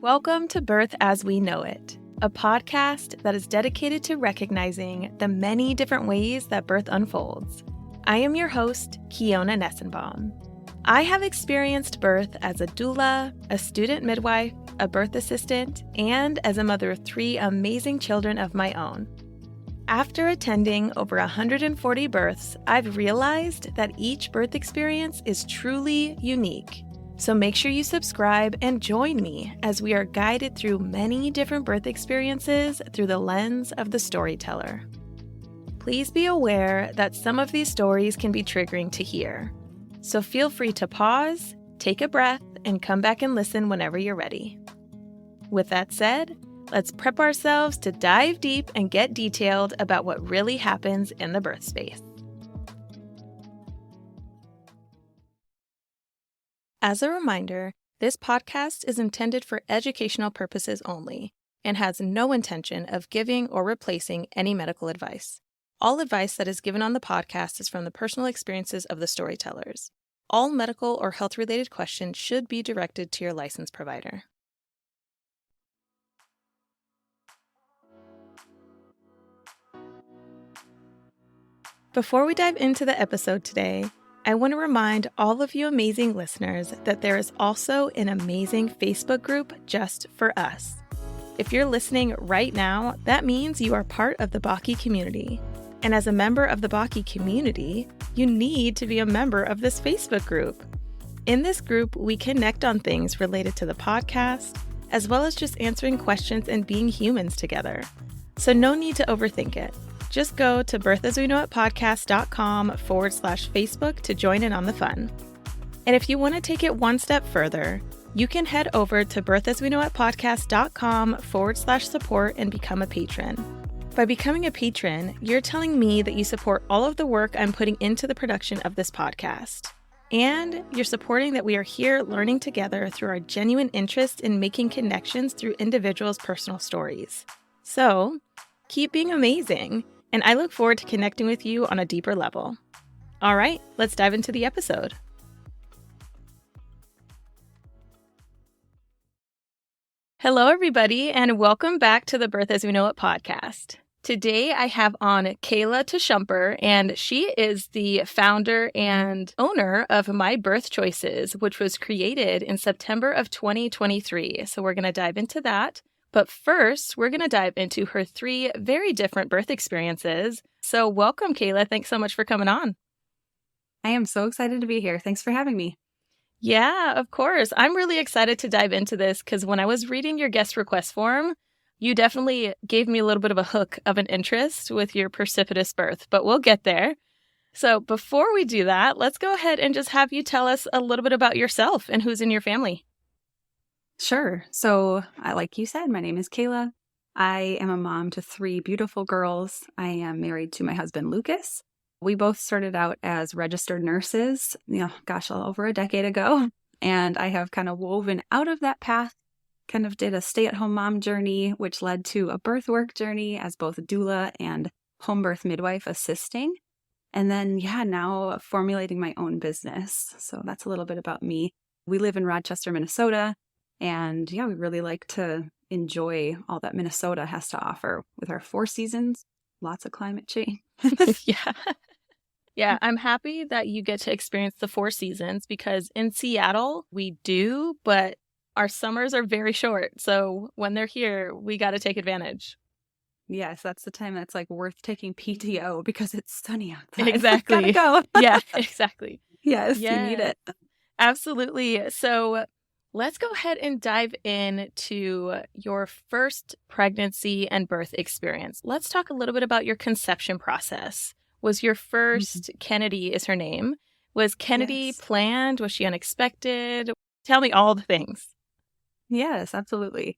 Welcome to Birth as We Know It, a podcast that is dedicated to recognizing the many different ways that birth unfolds. I am your host, Kiona Nessenbaum. I have experienced birth as a doula, a student midwife, a birth assistant, and as a mother of 3 amazing children of my own. After attending over 140 births, I've realized that each birth experience is truly unique. So make sure you subscribe and join me as we are guided through many different birth experiences through the lens of the storyteller. Please be aware that some of these stories can be triggering to hear. So feel free to pause, take a breath, and come back and listen whenever you're ready. With that said, let's prep ourselves to dive deep and get detailed about what really happens in the birth space. As a reminder, this podcast is intended for educational purposes only and has no intention of giving or replacing any medical advice. All advice that is given on the podcast is from the personal experiences of the storytellers. All medical or health-related questions should be directed to your licensed provider. Before we dive into the episode today, I want to remind all of you amazing listeners that there is also an amazing Facebook group just for us. If you're listening right now, that means you are part of the Baki community. And as a member of the Baki community, you need to be a member of this Facebook group. In this group, we connect on things related to the podcast, as well as just answering questions and being humans together. So no need to overthink it. Just go to birthasweknowitpodcast.com/Facebook to join in on the fun. And if you want to take it one step further, you can head over to birthasweknowitpodcast.com/support and become a patron. By becoming a patron, you're telling me that you support all of the work I'm putting into the production of this podcast. And you're supporting that we are here learning together through our genuine interest in making connections through individuals' personal stories. So, keep being amazing. And I look forward to connecting with you on a deeper level. All right, let's dive into the episode. Hello, everybody, and welcome back to the Birth as We Know It podcast. Today, I have on Kayla Tschumper, and she is the founder and owner of My Birth Choices, which was created in September of 2023. So we're going to dive into that. But first, we're going to dive into her 3 very different birth experiences. So welcome, Kayla. Thanks so much for coming on. I am so excited to be here. Thanks for having me. Yeah, of course. I'm really excited to dive into this because when I was reading your guest request form, you definitely gave me a little bit of a hook of an interest with your precipitous birth, but we'll get there. So before we do that, let's go ahead and just have you tell us a little bit about yourself and who's in your family. Sure. So, like you said, my name is Kayla. I am a mom to 3 beautiful girls. I am married to my husband, Lucas. We both started out as registered nurses, over a decade ago. And I have kind of woven out of that path, kind of did a stay-at-home mom journey, which led to a birth work journey as both a doula and homebirth midwife assisting. And then, now formulating my own business. So that's a little bit about me. We live in Rochester, Minnesota. And we really like to enjoy all that Minnesota has to offer with our 4 seasons, lots of climate change. Yeah, I'm happy that you get to experience the 4 seasons because in Seattle, we do, but our summers are very short. So when they're here, we got to take advantage. Yes, that's the time that's like worth taking PTO because it's sunny outside. Exactly. Gotta go. Yeah, exactly. Yes, you need it. Absolutely. So let's go ahead and dive into your first pregnancy and birth experience. Let's talk a little bit about your conception process. Was your first, Kennedy is her name, was Kennedy planned? Was she unexpected? Tell me all the things. Yes, absolutely.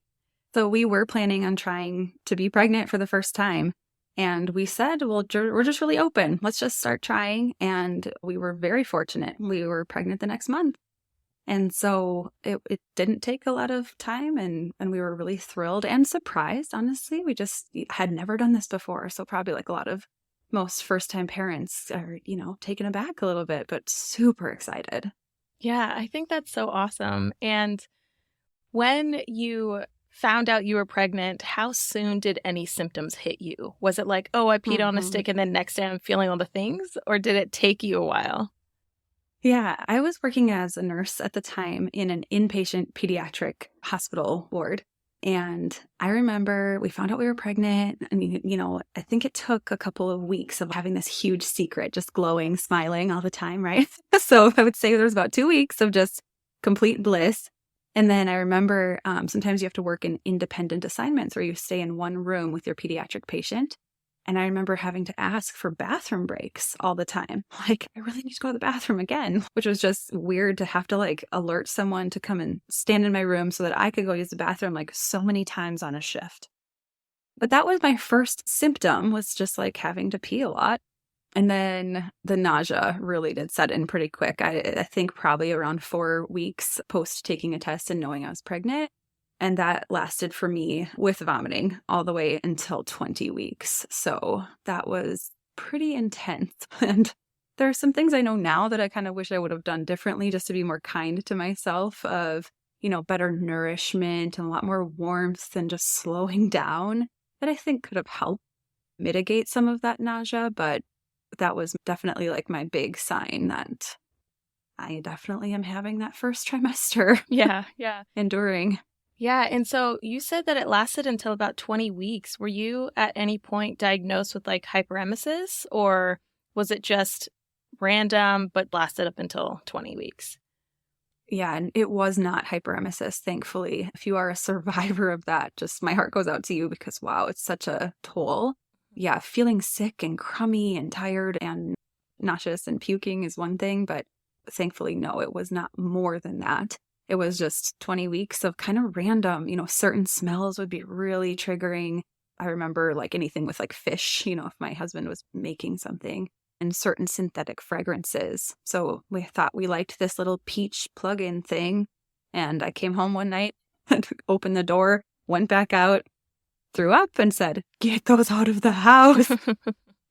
So we were planning on trying to be pregnant for the first time. And we said, well, we're just really open. Let's just start trying. And we were very fortunate. We were pregnant the next month. And so it didn't take a lot of time and we were really thrilled and surprised, honestly. We just had never done this before. So probably like a lot of most first-time parents are, taken aback a little bit, but super excited. Yeah, I think that's so awesome. And When you found out you were pregnant, how soon did any symptoms hit you? Was it like, oh, I peed on a stick and then next day I'm feeling all the things? Or did it take you a while? Yeah, I was working as a nurse at the time in an inpatient pediatric hospital ward. And I remember we found out we were pregnant. And, I think it took a couple of weeks of having this huge secret, just glowing, smiling all the time, right? So I would say there was about 2 weeks of just complete bliss. And then I remember sometimes you have to work in independent assignments where you stay in one room with your pediatric patient. And I remember having to ask for bathroom breaks all the time. Like, I really need to go to the bathroom again, which was just weird to have to alert someone to come and stand in my room so that I could go use the bathroom so many times on a shift. But that was my first symptom, was just having to pee a lot. And then the nausea really did set in pretty quick. I think probably around 4 weeks post taking a test and knowing I was pregnant. And that lasted for me with vomiting all the way until 20 weeks. So that was pretty intense. And there are some things I know now that I kind of wish I would have done differently just to be more kind to myself of, better nourishment and a lot more warmth and just slowing down that I think could have helped mitigate some of that nausea. But that was definitely my big sign that I definitely am having that first trimester. Yeah. Enduring. Yeah. And so you said that it lasted until about 20 weeks. Were you at any point diagnosed with hyperemesis, or was it just random but lasted up until 20 weeks? Yeah, and it was not hyperemesis, thankfully. If you are a survivor of that, just my heart goes out to you because, wow, it's such a toll. Yeah, feeling sick and crummy and tired and nauseous and puking is one thing, but thankfully, no, it was not more than that. It was just 20 weeks of kind of random, certain smells would be really triggering. I remember anything with fish, if my husband was making something, and certain synthetic fragrances. So we thought we liked this little peach plug-in thing. And I came home one night and opened the door, went back out, threw up and said, "Get those out of the house."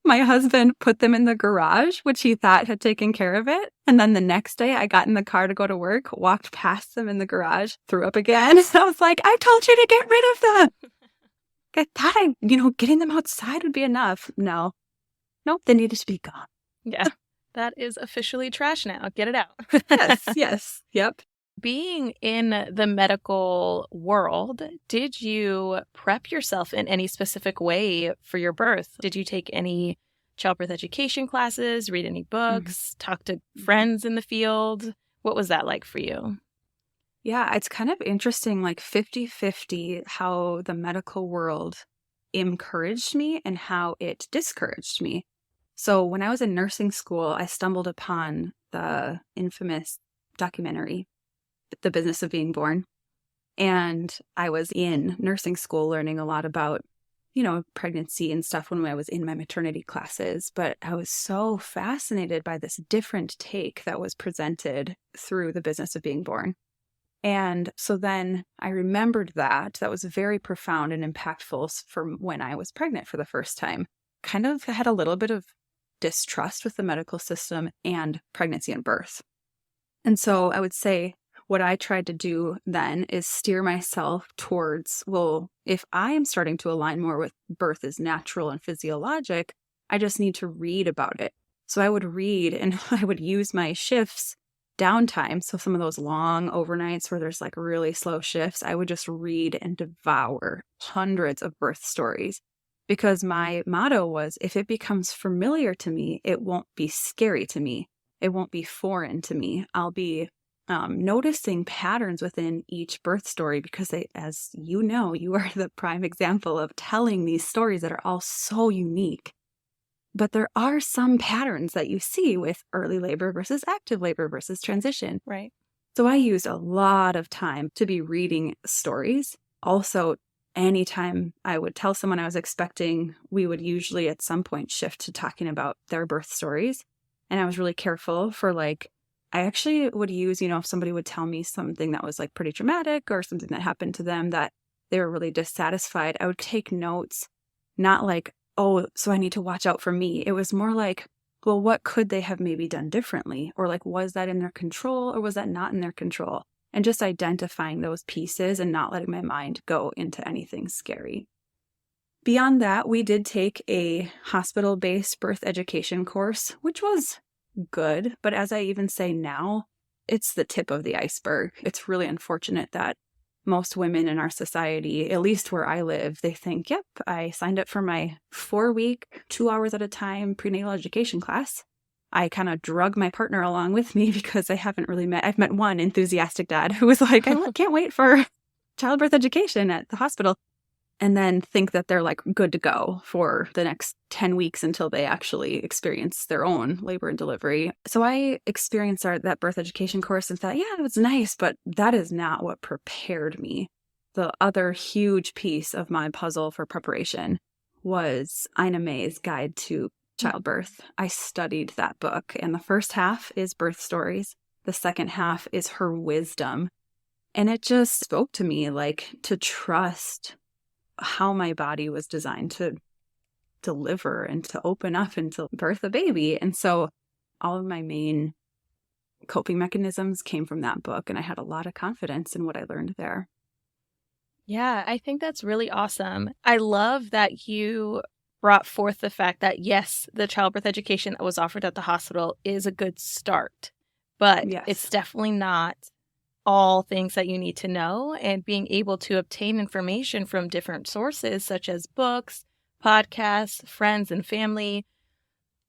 My husband put them in the garage, which he thought had taken care of it. And then the next day I got in the car to go to work, walked past them in the garage, threw up again. So I was like, I told you to get rid of them. I thought getting them outside would be enough. Nope, they needed to be gone. Yeah, that is officially trash now. Get it out. Yes. Yep. Being in the medical world, did you prep yourself in any specific way for your birth? Did you take any childbirth education classes, read any books, talk to friends in the field? What was that like for you? Yeah, it's kind of interesting, 50-50, how the medical world encouraged me and how it discouraged me. So when I was in nursing school, I stumbled upon the infamous documentary, The Business of Being Born. And I was in nursing school learning a lot about, pregnancy and stuff when I was in my maternity classes. But I was so fascinated by this different take that was presented through The Business of Being Born. And so then I remembered that was very profound and impactful from when I was pregnant for the first time. Kind of had a little bit of distrust with the medical system and pregnancy and birth. And so I would say what I tried to do then is steer myself towards, well, if I am starting to align more with birth as natural and physiologic, I just need to read about it. So I would read and I would use my shifts downtime. So some of those long overnights where there's really slow shifts, I would just read and devour hundreds of birth stories. Because my motto was, if it becomes familiar to me, it won't be scary to me. It won't be foreign to me. I'll be noticing patterns within each birth story because as you know, you are the prime example of telling these stories that are all so unique. But there are some patterns that you see with early labor versus active labor versus transition. Right. So I used a lot of time to be reading stories. Also, anytime I would tell someone I was expecting, we would usually at some point shift to talking about their birth stories. And I was really careful for I actually would use, if somebody would tell me something that was pretty traumatic or something that happened to them that they were really dissatisfied, I would take notes, not oh, so I need to watch out for me. It was more well, what could they have maybe done differently? Or was that in their control or was that not in their control? and just identifying those pieces and not letting my mind go into anything scary. Beyond that, we did take a hospital-based birth education course, which was good. But as I even say now, it's the tip of the iceberg. It's really unfortunate that most women in our society, at least where I live, they think, yep, I signed up for my 4-week, 2 hours at a time prenatal education class. I kind of drug my partner along with me because I've met one enthusiastic dad who was like, I can't wait for childbirth education at the hospital. And then think that they're like good to go for the next 10 weeks until they actually experience their own labor and delivery. So I experienced that birth education course and thought, yeah, it was nice, but that is not what prepared me. The other huge piece of my puzzle for preparation was Emelia-My's Guide to Childbirth. I studied that book, and the first half is birth stories. The second half is her wisdom. And it just spoke to me like to trust how my body was designed to deliver and to open up and to birth a baby. And so all of my main coping mechanisms came from that book, and I had a lot of confidence in what I learned there. Yeah, I think that's really awesome. I love that you brought forth the fact that, yes, the childbirth education that was offered at the hospital is a good start, but it's definitely not all things that you need to know, and being able to obtain information from different sources such as books, podcasts, friends, and family,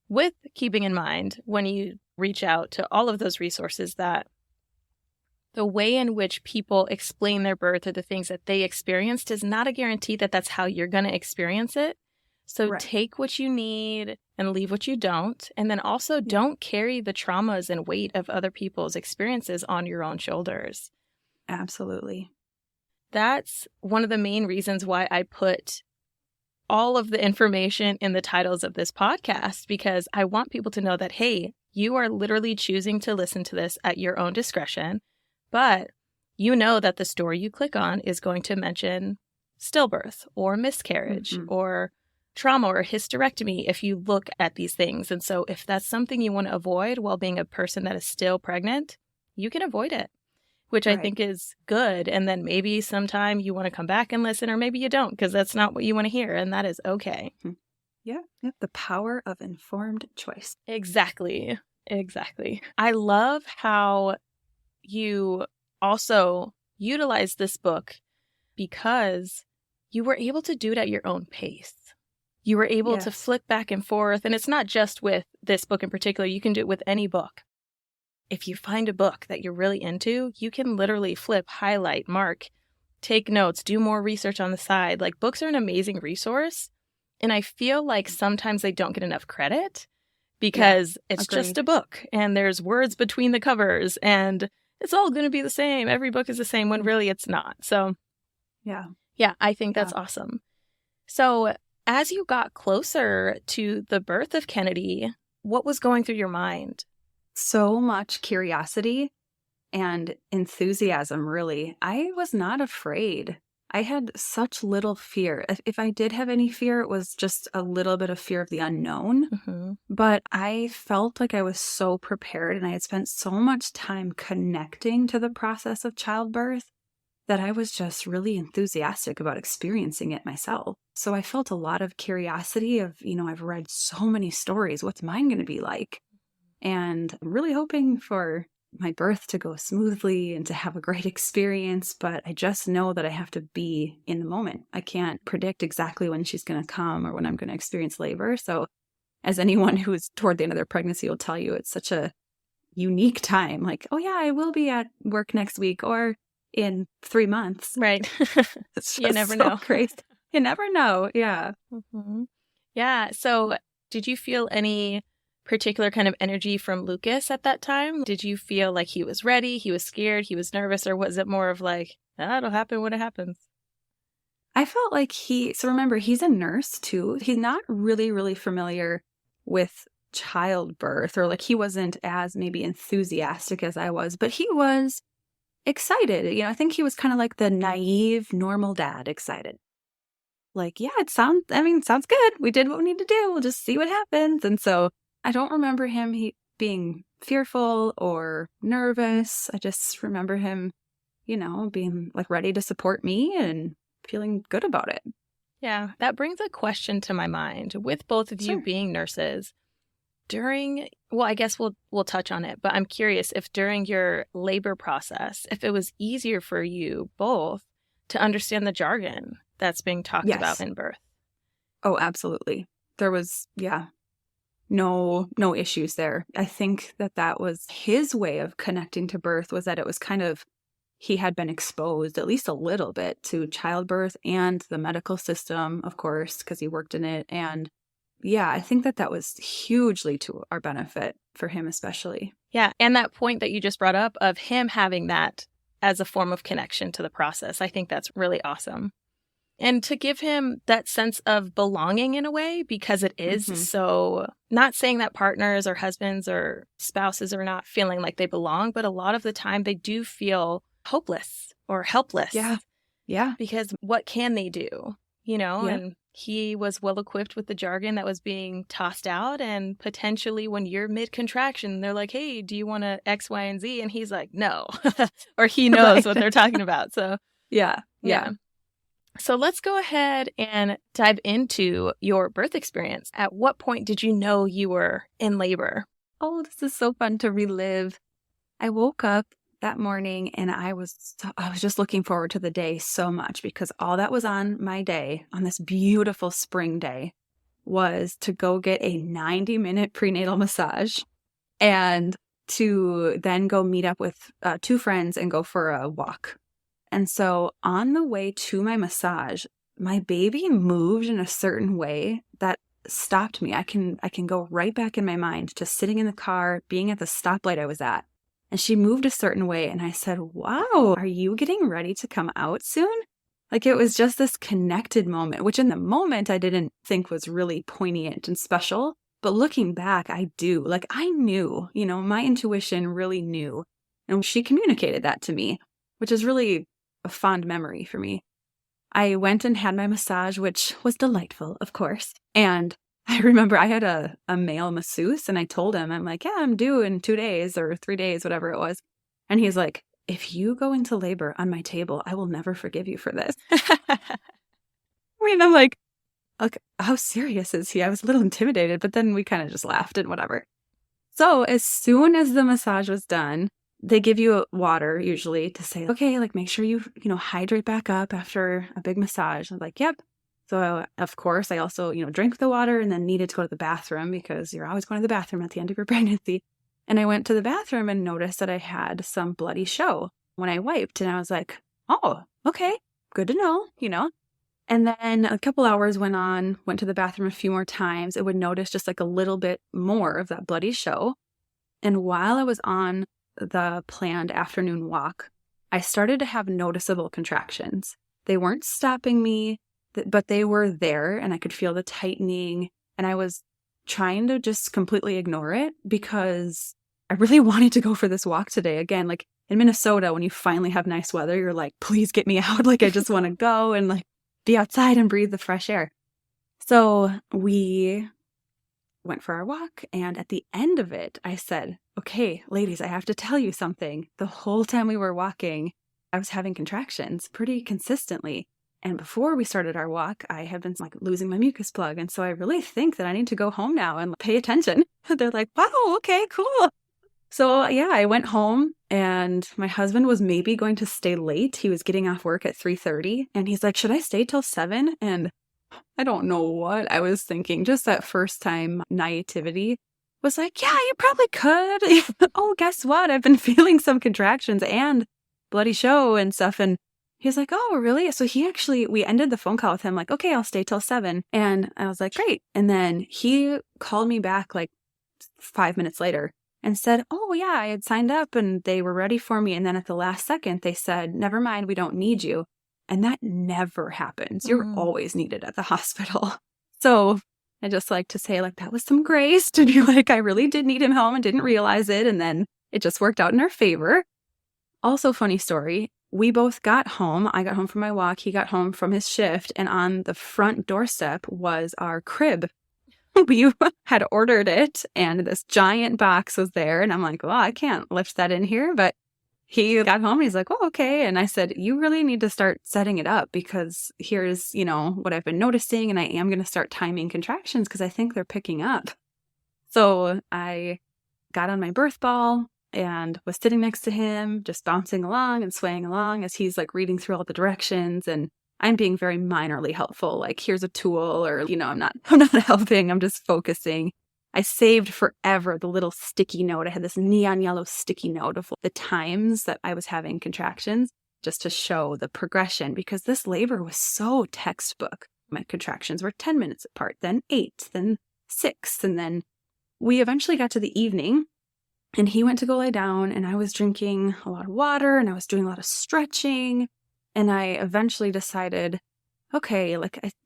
with keeping in mind when you reach out to all of those resources that the way in which people explain their birth or the things that they experienced is not a guarantee that that's how you're going to experience it. So take what you need and leave what you don't. And then also don't carry the traumas and weight of other people's experiences on your own shoulders. Absolutely. That's one of the main reasons why I put all of the information in the titles of this podcast, because I want people to know that, hey, you are literally choosing to listen to this at your own discretion, but you know that the story you click on is going to mention stillbirth or miscarriage or trauma or hysterectomy if you look at these things. And so if that's something you want to avoid while being a person that is still pregnant, you can avoid it, which I think is good. And then maybe sometime you want to come back and listen, or maybe you don't, because that's not what you want to hear. And that is okay. Yeah. The power of informed choice. Exactly. I love how you also utilize this book because you were able to do it at your own pace. You were able to flip back and forth. And it's not just with this book in particular. You can do it with any book. If you find a book that you're really into, you can literally flip, highlight, mark, take notes, do more research on the side. Like, books are an amazing resource. And I feel like sometimes they don't get enough credit because it's just a book and there's words between the covers and it's all going to be the same. Every book is the same when really it's not. So yeah, I think that's awesome. So as you got closer to the birth of Kennedy, what was going through your mind? So much curiosity and enthusiasm, really. I was not afraid. I had such little fear. If I did have any fear, it was just a little bit of fear of the unknown. But I felt like I was so prepared, and I had spent so much time connecting to the process of childbirth that I was just really enthusiastic about experiencing it myself. So I felt a lot of curiosity of, I've read so many stories. What's mine going to be like? And I'm really hoping for my birth to go smoothly and to have a great experience. But I just know that I have to be in the moment. I can't predict exactly when she's going to come or when I'm going to experience labor. So as anyone who is toward the end of their pregnancy will tell you, it's such a unique time. Like, oh yeah, I will be at work next week or in 3 months. Right. It's You never know. Crazy. You never know. Yeah. Yeah. So did you feel any particular kind of energy from Lucas at that time? Did you feel like he was ready, he was scared, he was nervous, or was it more of like, it'll happen when it happens? I felt like so remember, he's a nurse too. He's not really familiar with childbirth, or like he wasn't as maybe enthusiastic as I was, but he was excited. I think he was kind of like the naive, normal dad, excited. Like, yeah, sounds good. We did what we need to do. We'll just see what happens. And so I don't remember him being fearful or nervous. I just remember him being like ready to support me and feeling good about it. Yeah, that brings a question to my mind. With both of you Sure. being nurses, I guess we'll touch on it, but I'm curious if during your labor process, if it was easier for you both to understand the jargon that's being talked about Yes. in birth. Oh, absolutely. There was, no issues there. I think that was his way of connecting to birth, was that it was kind of, he had been exposed at least a little bit to childbirth and the medical system, of course, because he worked in it. And yeah, I think that was hugely to our benefit, for him especially. Yeah, and that point that you just brought up of him having that as a form of connection to the process, I think that's really awesome. And to give him that sense of belonging in a way, because it is so, not saying that partners or husbands or spouses are not feeling like they belong, but a lot of the time they do feel hopeless or helpless. Yeah. Because what can they do? Yeah. And he was well equipped with the jargon that was being tossed out. And potentially when you're mid contraction, they're like, hey, do you want to X, Y, and Z? And he's like, no, or he knows what they're talking about. So yeah. So let's go ahead and dive into your birth experience. At what point did you know you were in labor? Oh, this is so fun to relive. I woke up that morning and I was just looking forward to the day so much, because all that was on my day, on this beautiful spring day, was to go get a 90-minute prenatal massage and to then go meet up with 2 friends and go for a walk. And so on the way to my massage, my baby moved in a certain way that stopped me. I can go right back in my mind to sitting in the car, being at the stoplight I was at. And she moved a certain way. And I said, wow, are you getting ready to come out soon? Like, it was just this connected moment, which in the moment I didn't think was really poignant and special. But looking back, I do. Like, I knew, my intuition really knew. And she communicated that to me, which is really a fond memory for me. I went and had my massage, which was delightful, of course. And I remember I had a male masseuse, and I told him, I'm like, yeah, I'm due in 2 days or 3 days, whatever it was. And he's like, if you go into labor on my table, I will never forgive you for this. I'm like, how serious is he? I was a little intimidated, but then we kind of just laughed and whatever. So as soon as the massage was done, they give you water usually to say, okay, like, make sure you hydrate back up after a big massage. I'm like, yep. So of course I also, drank the water and then needed to go to the bathroom, because you're always going to the bathroom at the end of your pregnancy. And I went to the bathroom and noticed that I had some bloody show when I wiped. And I was like, oh, okay, good to know. And then a couple hours went on, went to the bathroom a few more times. I would notice just like a little bit more of that bloody show. And while I was on the planned afternoon walk, I started to have noticeable contractions. They weren't stopping me, but they were there, and I could feel the tightening. And I was trying to just completely ignore it, because I really wanted to go for this walk today. Again, like in Minnesota, when you finally have nice weather, you're like, please get me out. Like, I just want to go and like be outside and breathe the fresh air. So we went for our walk, and at the end of it, I said, okay, ladies, I have to tell you something. The whole time we were walking, I was having contractions pretty consistently. And before we started our walk, I had been like losing my mucus plug. And so I really think that I need to go home now and pay attention. They're like, wow, okay, cool. So yeah, I went home, and my husband was maybe going to stay late. He was getting off work at 3:30, and he's like, should I stay till 7? And I don't know what I was thinking. Just that first time naivety was like, yeah, you probably could. Oh, guess what? I've been feeling some contractions and bloody show and stuff. And he's like, oh, really? So we ended the phone call with him like, okay, I'll stay till 7. And I was like, great. And then he called me back like 5 minutes later and said, oh, yeah, I had signed up and they were ready for me. And then at the last second, they said, never mind, we don't need you. And that never happens. You're always needed at the hospital. So I just like to say, like, that was some grace to be like, I really did need him home and didn't realize it. And then it just worked out in our favor. Also, funny story, we both got home. I got home from my walk. He got home from his shift. And on the front doorstep was our crib. We had ordered it, and this giant box was there. And I'm like, well, I can't lift that in here. But he got home and he's like, oh, okay. And I said, you really need to start setting it up because here's, what I've been noticing. And I am going to start timing contractions because I think they're picking up. So I got on my birth ball and was sitting next to him, just bouncing along and swaying along as he's like reading through all the directions. And I'm being very minorly helpful. Like, here's a tool, or, I'm not helping. I'm just focusing. I saved forever the little sticky note. I had this neon yellow sticky note of the times that I was having contractions just to show the progression, because this labor was so textbook. My contractions were 10 minutes apart, then 8, then 6. And then we eventually got to the evening and he went to go lie down and I was drinking a lot of water and I was doing a lot of stretching. And I eventually decided, okay,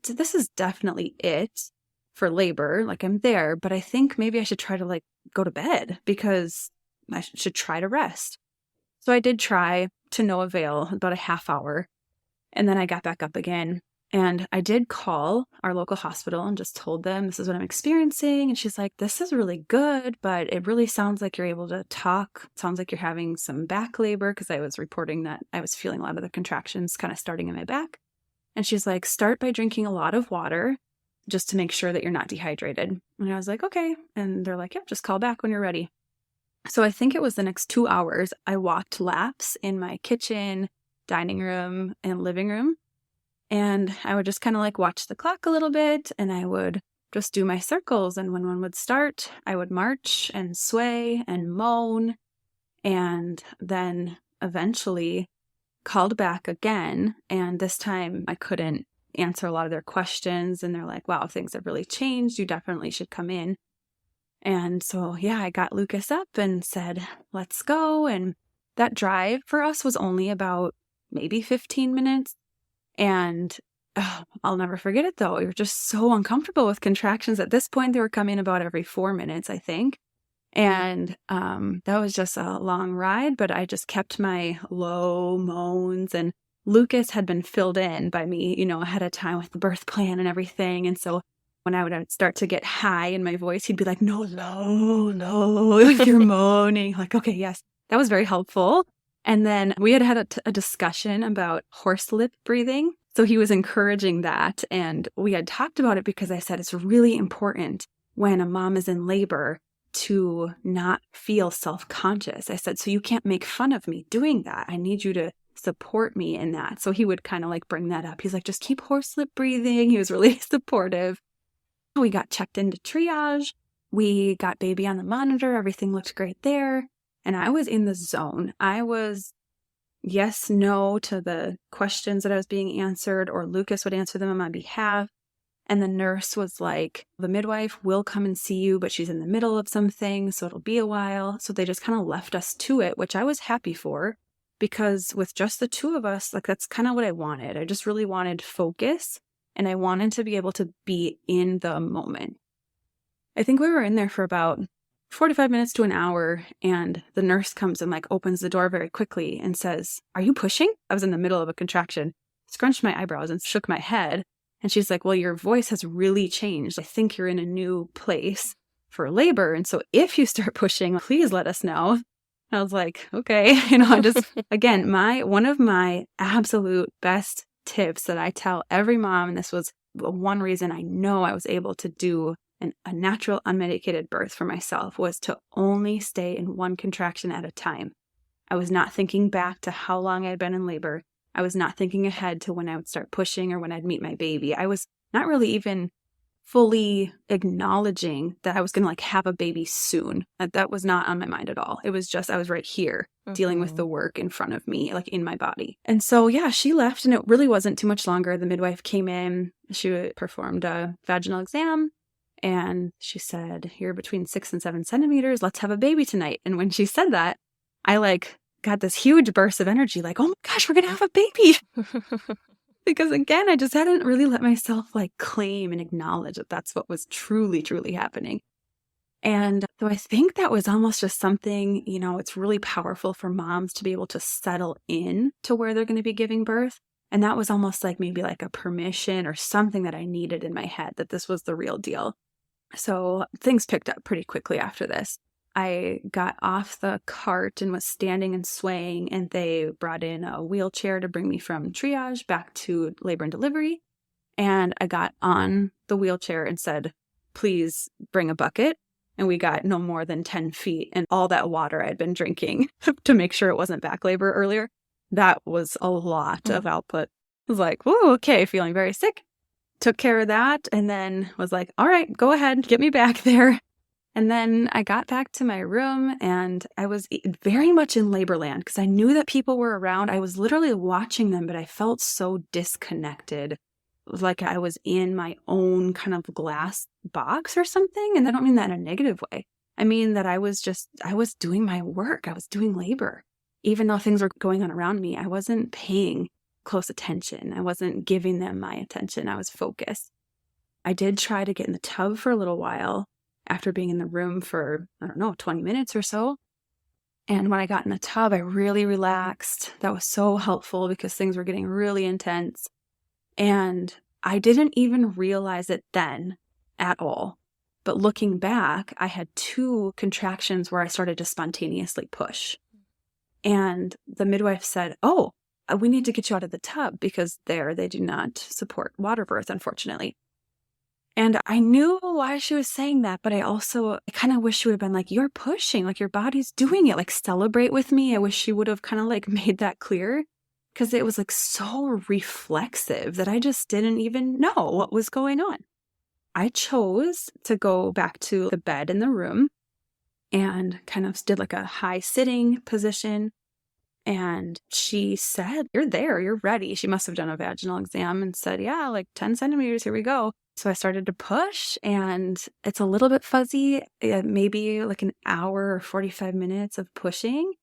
this is definitely it for labor. Like, I'm there, but I think maybe I should try to go to bed because I should try to rest. So I did try, to no avail, about a half hour. And then I got back up again. And I did call our local hospital and just told them, this is what I'm experiencing. And she's like, this is really good, but it really sounds like you're able to talk. It sounds like you're having some back labor, because I was reporting that I was feeling a lot of the contractions kind of starting in my back. And she's like, start by drinking a lot of water just to make sure that you're not dehydrated. And I was like, okay. And they're like, yeah, just call back when you're ready. So I think it was the next 2 hours, I walked laps in my kitchen, dining room, and living room. And I would just kind of watch the clock a little bit, and I would just do my circles. And when one would start, I would march and sway and moan. And then eventually called back again. And this time I couldn't answer a lot of their questions. And they're like, wow, things have really changed. You definitely should come in. And so, yeah, I got Lucas up and said, let's go. And that drive for us was only about maybe 15 minutes. And I'll never forget it, though. We were just so uncomfortable with contractions. At this point, they were coming about every 4 minutes, I think. And that was just a long ride, but I just kept my low moans. And Lucas had been filled in by me, ahead of time with the birth plan and everything. And so when I would start to get high in my voice, he'd be like, no, you're moaning. Like, okay, yes. That was very helpful. And then we had a discussion about horse lip breathing. So he was encouraging that. And we had talked about it because I said it's really important when a mom is in labor to not feel self-conscious. I said, so you can't make fun of me doing that. I need you to support me in that. So he would kind of bring that up. He's like, just keep horse lip breathing. He was really supportive. We got checked into triage. We got baby on the monitor. Everything looked great there. And I was in the zone. I was yes, no to the questions that I was being answered, or Lucas would answer them on my behalf. And the nurse was like, the midwife will come and see you, but she's in the middle of something, so it'll be a while. So they just kind of left us to it, which I was happy for, because with just the two of us, that's kind of what I wanted. I just really wanted focus, and I wanted to be able to be in the moment. I think we were in there for about 45 minutes to an hour, and the nurse comes and opens the door very quickly and says, are you pushing? I was in the middle of a contraction, scrunched my eyebrows and shook my head. And she's like, well, your voice has really changed. I think you're in a new place for labor. And so if you start pushing, please let us know. I was like, okay. I just, again, one of my absolute best tips that I tell every mom, and this was one reason I know I was able to do a natural unmedicated birth for myself, was to only stay in one contraction at a time. I was not thinking back to how long I'd been in labor. I was not thinking ahead to when I would start pushing or when I'd meet my baby. I was not really even fully acknowledging that I was going to have a baby soon. That was not on my mind at all. It was just, I was right here dealing with the work in front of me, in my body. And so, yeah, she left, and it really wasn't too much longer. The midwife came in. She performed a vaginal exam. And she said, you're between 6 and 7 centimeters. Let's have a baby tonight. And when she said that, I got this huge burst of energy, oh my gosh, we're going to have a baby. Because again, I just hadn't really let myself claim and acknowledge that that's what was truly, truly happening. And so I think that was almost just something, it's really powerful for moms to be able to settle in to where they're going to be giving birth. And that was almost maybe a permission or something that I needed in my head, that this was the real deal. So things picked up pretty quickly after this. I got off the cart and was standing and swaying, and they brought in a wheelchair to bring me from triage back to labor and delivery. And I got on the wheelchair and said, please bring a bucket. And we got no more than 10 feet. And all that water I'd been drinking to make sure it wasn't back labor earlier, that was a lot of output. I was like, whoa, okay, feeling very sick. Took care of that and then was like, all right, go ahead, get me back there. And then I got back to my room and I was very much in labor land because I knew that people were around. I was literally watching them, but I felt so disconnected. It was like I was in my own kind of glass box or something. And I don't mean that in a negative way. I mean that I was doing my work. I was doing labor. Even though things were going on around me, I wasn't paying close attention. I wasn't giving them my attention. I was focused. I did try to get in the tub for a little while after being in the room for, 20 minutes or so. And when I got in the tub, I really relaxed. That was so helpful because things were getting really intense. And I didn't even realize it then at all. But looking back, I had 2 contractions where I started to spontaneously push. And the midwife said, oh, we need to get you out of the tub because they do not support water birth, unfortunately. And I knew why she was saying that, but I kind of wish she would have been like, you're pushing, like your body's doing it, like celebrate with me. I wish she would have kind of like made that clear because it was like so reflexive that I just didn't even know what was going on. I chose to go back to the bed in the room and kind of did like a high sitting position. And she said, you're there, you're ready. She must have done a vaginal exam and said, yeah, like 10 centimeters, here we go. So I started to push and it's a little bit fuzzy, maybe like an hour or 45 minutes of pushing.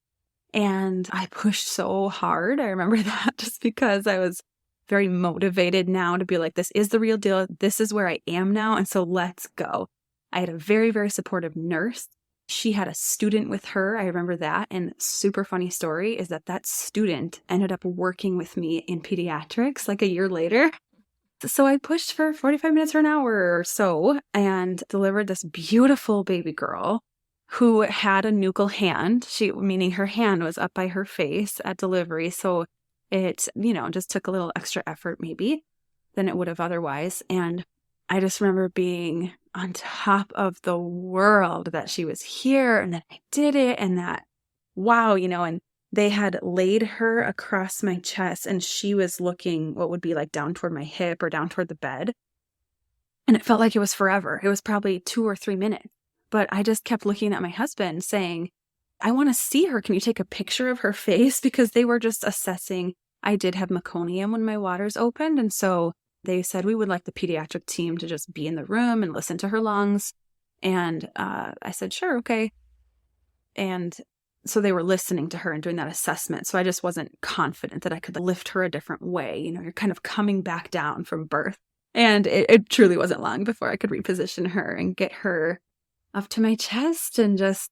And I pushed so hard. I remember that just because I was very motivated now to be like, this is the real deal. This is where I am now. And so let's go. I had a very, very supportive nurse. She had a student with her. I remember that. And super funny story is that student ended up working with me in pediatrics like a year later. So I pushed for 45 minutes or an hour or so and delivered this beautiful baby girl who had a nuchal hand, meaning her hand was up by her face at delivery. So it, just took a little extra effort maybe than it would have otherwise. And I just remember being on top of the world that she was here and that I did it and that, wow, and they had laid her across my chest and she was looking what would be like down toward my hip or down toward the bed. And it felt like it was forever. It was probably 2 or 3 minutes. But I just kept looking at my husband saying, I want to see her. Can you take a picture of her face? Because they were just assessing. I did have meconium when my waters opened. And so they said we would like the pediatric team to just be in the room and listen to her lungs. And I said, sure, okay. And so they were listening to her and doing that assessment. So I just wasn't confident that I could lift her a different way. You're kind of coming back down from birth. And it truly wasn't long before I could reposition her and get her up to my chest. And just,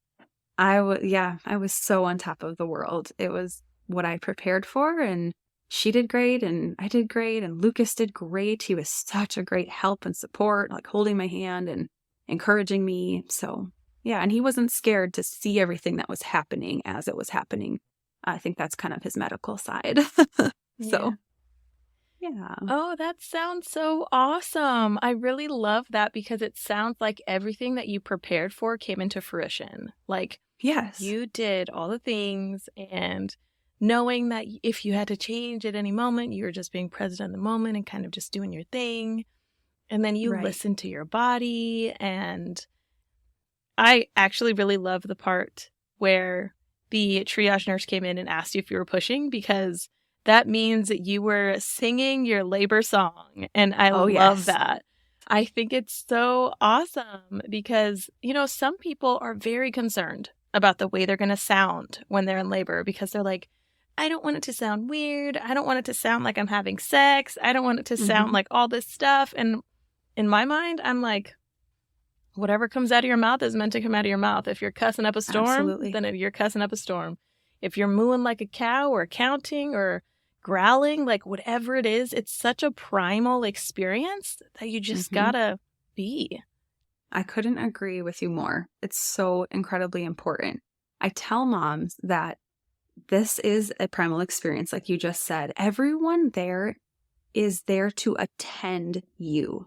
I was so on top of the world. It was what I prepared for. And she did great. And I did great. And Lucas did great. He was such a great help and support, like holding my hand and encouraging me. So yeah, and he wasn't scared to see everything that was happening as it was happening. I think that's kind of his medical side. So, yeah. Oh, that sounds so awesome. I really love that because it sounds like everything that you prepared for came into fruition. Like, yes, you did all the things and knowing that if you had to change at any moment, you were just being present in the moment and kind of just doing your thing. And then you listened to your body. And I actually really love the part where the triage nurse came in and asked you if you were pushing, because that means that you were singing your labor song. And I love that. I think it's so awesome because, some people are very concerned about the way they're going to sound when they're in labor because they're like, I don't want it to sound weird. I don't want it to sound like I'm having sex. I don't want it to sound like all this stuff. And in my mind, I'm like, whatever comes out of your mouth is meant to come out of your mouth. If you're cussing up a storm, then you're cussing up a storm. If you're mooing like a cow or counting or growling, like whatever it is, it's such a primal experience that you just gotta be. I couldn't agree with you more. It's so incredibly important. I tell moms that this is a primal experience, like you just said. Everyone there is there to attend you.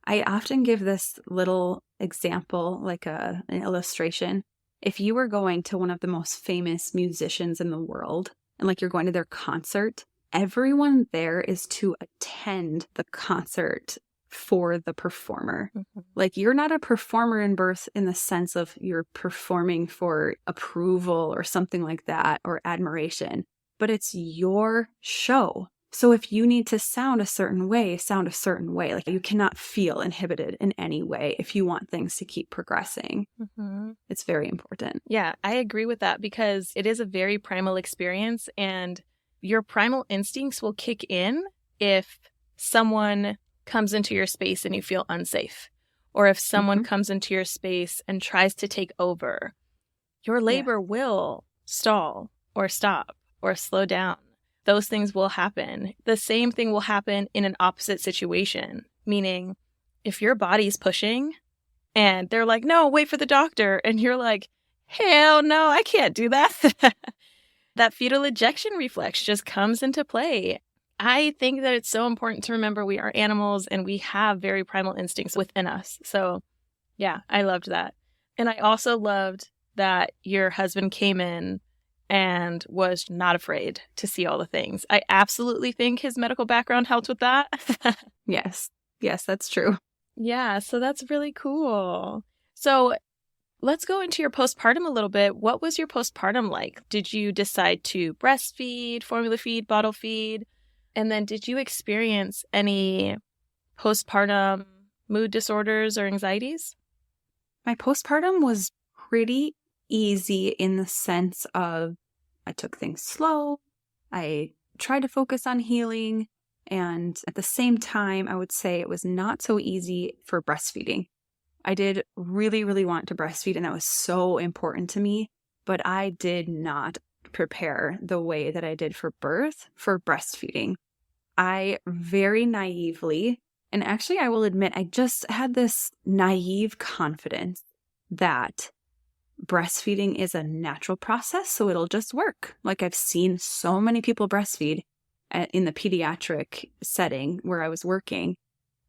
I often give this little example, like an illustration. If you were going to one of the most famous musicians in the world, and like you're going to their concert, everyone there is to attend the concert for the performer. Mm-hmm. Like, you're not a performer in birth in the sense of you're performing for approval or something like that, or admiration, but it's your show. So if you need to sound a certain way, sound a certain way. Like, you cannot feel inhibited in any way if you want things to keep progressing. Mm-hmm. It's very important. Yeah, I agree with that, because it is a very primal experience, and your primal instincts will kick in if someone comes into your space and you feel unsafe, or if someone mm-hmm. comes into your space and tries to take over. Your labor will stall or stop or slow down. Those things will happen. The same thing will happen in an opposite situation, meaning if your body's pushing and they're like, no, wait for the doctor, and you're like, hell no, I can't do that. That fetal ejection reflex just comes into play. I think that it's so important to remember we are animals and we have very primal instincts within us. So yeah, I loved that. And I also loved that your husband came in and was not afraid to see all the things. I absolutely think his medical background helped with that. Yes, that's true. Yeah, so that's really cool. So let's go into your postpartum a little bit. What was your postpartum like? Did you decide to breastfeed, formula feed, bottle feed? And then did you experience any postpartum mood disorders or anxieties? My postpartum was pretty easy in the sense of I took things slow. I tried to focus on healing. And at the same time, I would say it was not so easy for breastfeeding. I did really, really want to breastfeed, and that was so important to me. But I did not prepare the way that I did for birth for breastfeeding. I very naively, and actually I will admit, I just had this naive confidence that breastfeeding is a natural process, so it'll just work. Like, I've seen so many people breastfeed in the pediatric setting where I was working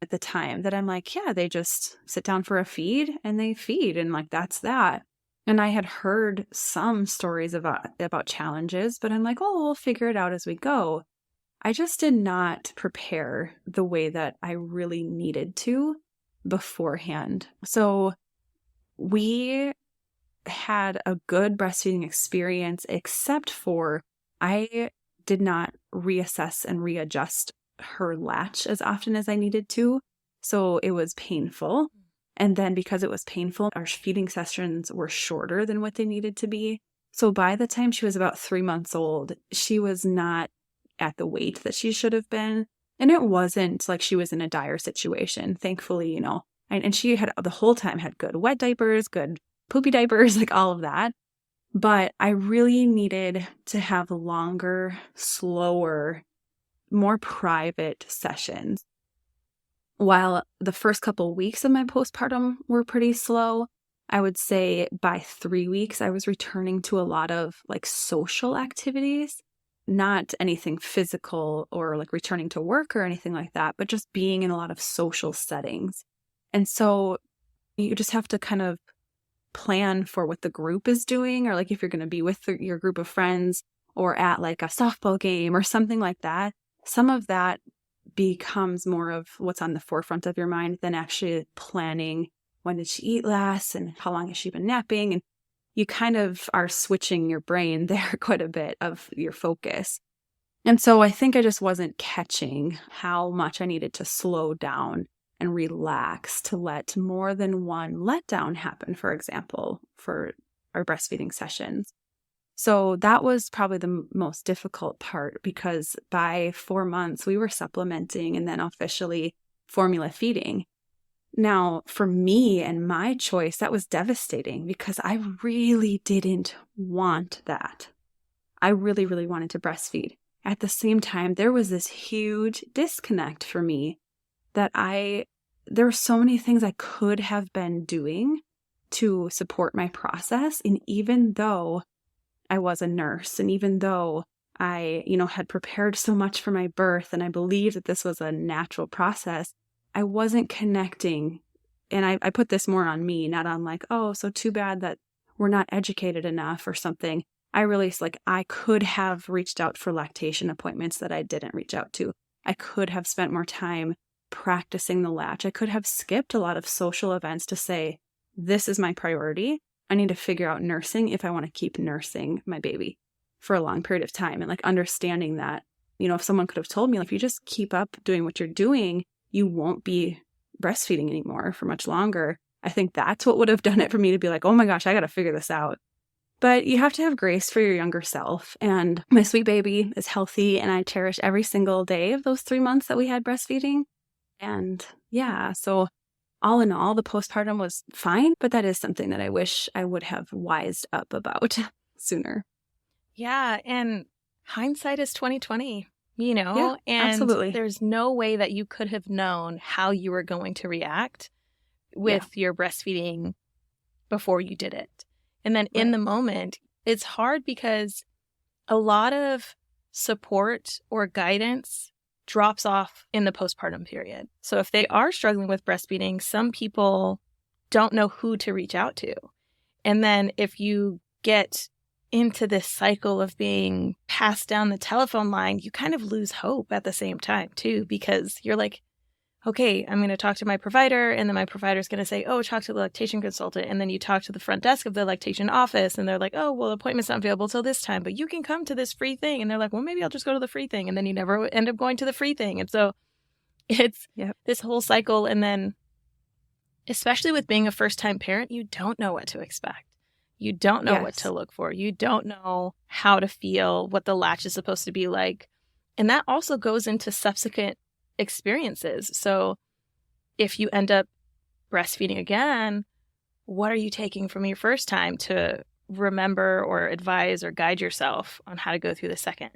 at the time that I'm like, yeah, they just sit down for a feed and they feed, and like, that's that. And I had heard some stories about challenges, but I'm like, oh, we'll figure it out as we go. I just did not prepare the way that I really needed to beforehand. So we had a good breastfeeding experience, except for I did not reassess and readjust her latch as often as I needed to. So it was painful. And then because it was painful, our feeding sessions were shorter than what they needed to be. So by the time she was about 3 months old, she was not at the weight that she should have been. And it wasn't like she was in a dire situation, thankfully, and she had the whole time had good wet diapers, good poopy diapers, like all of that. But I really needed to have longer, slower, more private sessions. While the first couple weeks of my postpartum were pretty slow, I would say by 3 weeks, I was returning to a lot of like social activities, not anything physical or like returning to work or anything like that, but just being in a lot of social settings. And so you just have to kind of plan for what the group is doing, or like if you're going to be with your group of friends or at like a softball game or something like that. Some of that becomes more of what's on the forefront of your mind than actually planning when did she eat last and how long has she been napping. And you kind of are switching your brain there quite a bit of your focus. And so I think I just wasn't catching how much I needed to slow down and relax to let more than one letdown happen, for example, for our breastfeeding sessions. So that was probably the most difficult part, because by 4 months we were supplementing and then officially formula feeding. Now, for me and my choice, that was devastating because I really didn't want that. I really, really wanted to breastfeed. At the same time, there was this huge disconnect for me that I there were so many things I could have been doing to support my process. And even though I was a nurse, and even though I, had prepared so much for my birth, and I believed that this was a natural process, I wasn't connecting. And I put this more on me, not on like, oh, so too bad that we're not educated enough or something. I really, I could have reached out for lactation appointments that I didn't reach out to. I could have spent more time practicing the latch. I could have skipped a lot of social events to say, this is my priority. I need to figure out nursing if I want to keep nursing my baby for a long period of time. And understanding that, if someone could have told me, if you just keep up doing what you're doing, you won't be breastfeeding anymore for much longer. I think that's what would have done it for me to be like, oh my gosh, I got to figure this out. But you have to have grace for your younger self. And my sweet baby is healthy, and I cherish every single day of those 3 months that we had breastfeeding. And yeah, so all in all, the postpartum was fine, but that is something that I wish I would have wised up about sooner. Yeah, and hindsight is 2020, Yeah, and absolutely. there's no way that you could have known how you were going to react with your breastfeeding before you did it. And then in the moment, it's hard because a lot of support or guidance drops off in the postpartum period. So if they are struggling with breastfeeding, some people don't know who to reach out to. And then if you get into this cycle of being passed down the telephone line, you kind of lose hope at the same time too, because you're like, okay, I'm going to talk to my provider, and then my provider is going to say, oh, talk to the lactation consultant. And then you talk to the front desk of the lactation office, and they're like, oh, well, the appointment's not available till this time, but you can come to this free thing. And they're like, well, maybe I'll just go to the free thing. And then you never end up going to the free thing. And so it's this whole cycle. And then especially with being a first-time parent, you don't know what to expect. You don't know what to look for. You don't know how to feel, what the latch is supposed to be like. And that also goes into subsequent experiences. So if you end up breastfeeding again, what are you taking from your first time to remember or advise or guide yourself on how to go through the second?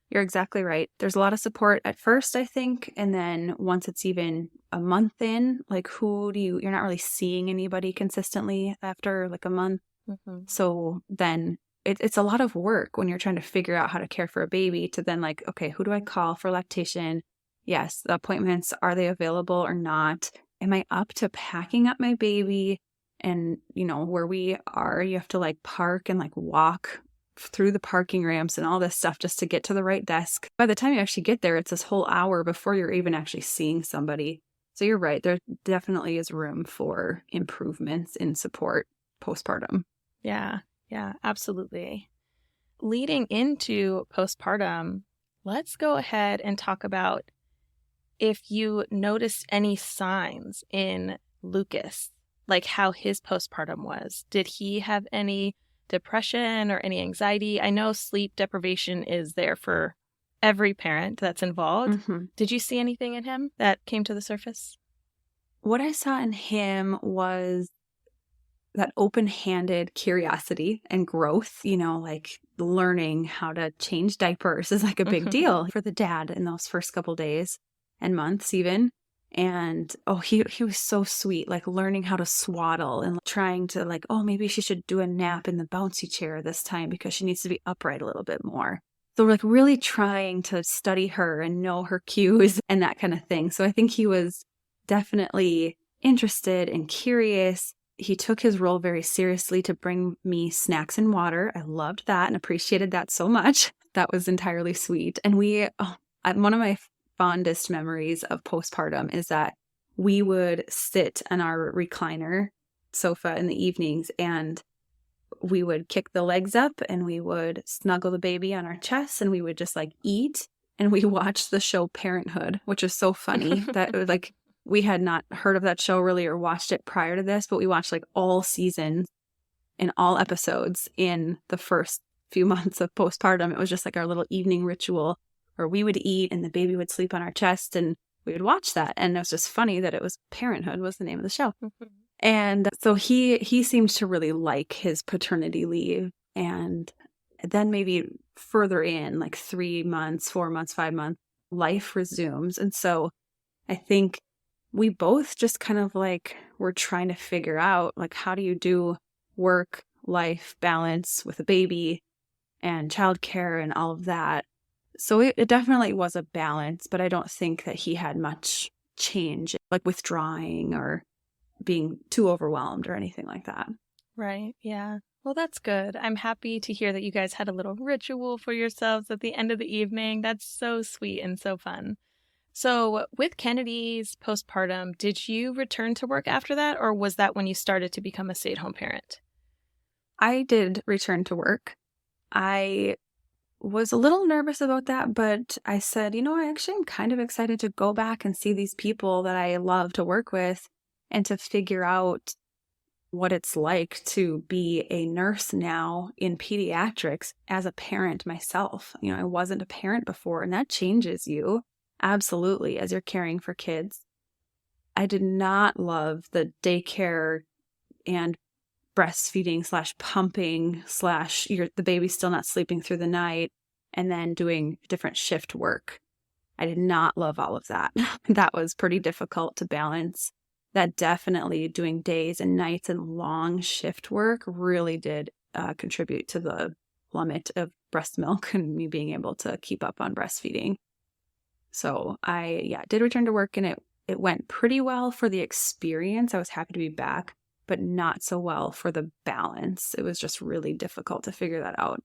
You're exactly right. There's a lot of support at first, I think. And then once it's even a month in, you're not really seeing anybody consistently after a month. Mm-hmm. So then it's a lot of work when you're trying to figure out how to care for a baby to then okay, who do I call for lactation? Yes, the appointments, are they available or not? Am I up to packing up my baby? And, where we are, you have to park and walk through the parking ramps and all this stuff just to get to the right desk. By the time you actually get there, it's this whole hour before you're even actually seeing somebody. So you're right. There definitely is room for improvements in support postpartum. Yeah, absolutely. Leading into postpartum, let's go ahead and talk about if you noticed any signs in Lucas, like how his postpartum was. Did he have any depression or any anxiety? I know sleep deprivation is there for every parent that's involved. Mm-hmm. Did you see anything in him that came to the surface? What I saw in him was that open-handed curiosity and growth, learning how to change diapers is a big deal for the dad in those first couple days and months even. And he was so sweet, learning how to swaddle and trying to oh, maybe she should do a nap in the bouncy chair this time because she needs to be upright a little bit more. So we're really trying to study her and know her cues and that kind of thing. So I think he was definitely interested and curious. He took his role very seriously to bring me snacks and water. I loved that and appreciated that so much. That was entirely sweet. And one of my fondest memories of postpartum is that we would sit on our recliner sofa in the evenings, and we would kick the legs up and we would snuggle the baby on our chest, and we would just eat, and we watched the show Parenthood, which is so funny that it was we had not heard of that show really or watched it prior to this, but we watched all seasons and all episodes in the first few months of postpartum. It was just our little evening ritual where we would eat and the baby would sleep on our chest and we would watch that. And it was just funny that it was Parenthood was the name of the show. Mm-hmm. And so he seemed to really like his paternity leave. And then maybe further in, 3 months, 4 months, 5 months, life resumes. And so I think we both just kind of like were trying to figure out, like, how do you do work-life balance with a baby and childcare and all of that. So it definitely was a balance, but I don't think that he had much change, like withdrawing or being too overwhelmed or anything like that. Right. Yeah. Well, that's good. I'm happy to hear that you guys had a little ritual for yourselves at the end of the evening. That's so sweet and so fun. So, with Kennedy's postpartum, did you return to work after that, or was that when you started to become a stay-at-home parent? I did return to work. I was a little nervous about that, but I said, I actually am kind of excited to go back and see these people that I love to work with and to figure out what it's like to be a nurse now in pediatrics as a parent myself. I wasn't a parent before, and that changes you absolutely as you're caring for kids. I did not love the daycare and breastfeeding / pumping / the baby's still not sleeping through the night and then doing different shift work. I did not love all of that. That was pretty difficult to balance. That definitely doing days and nights and long shift work really did contribute to the plummet of breast milk and me being able to keep up on breastfeeding. So I did return to work, and it went pretty well for the experience. I was happy to be back, but not so well for the balance. It was just really difficult to figure that out.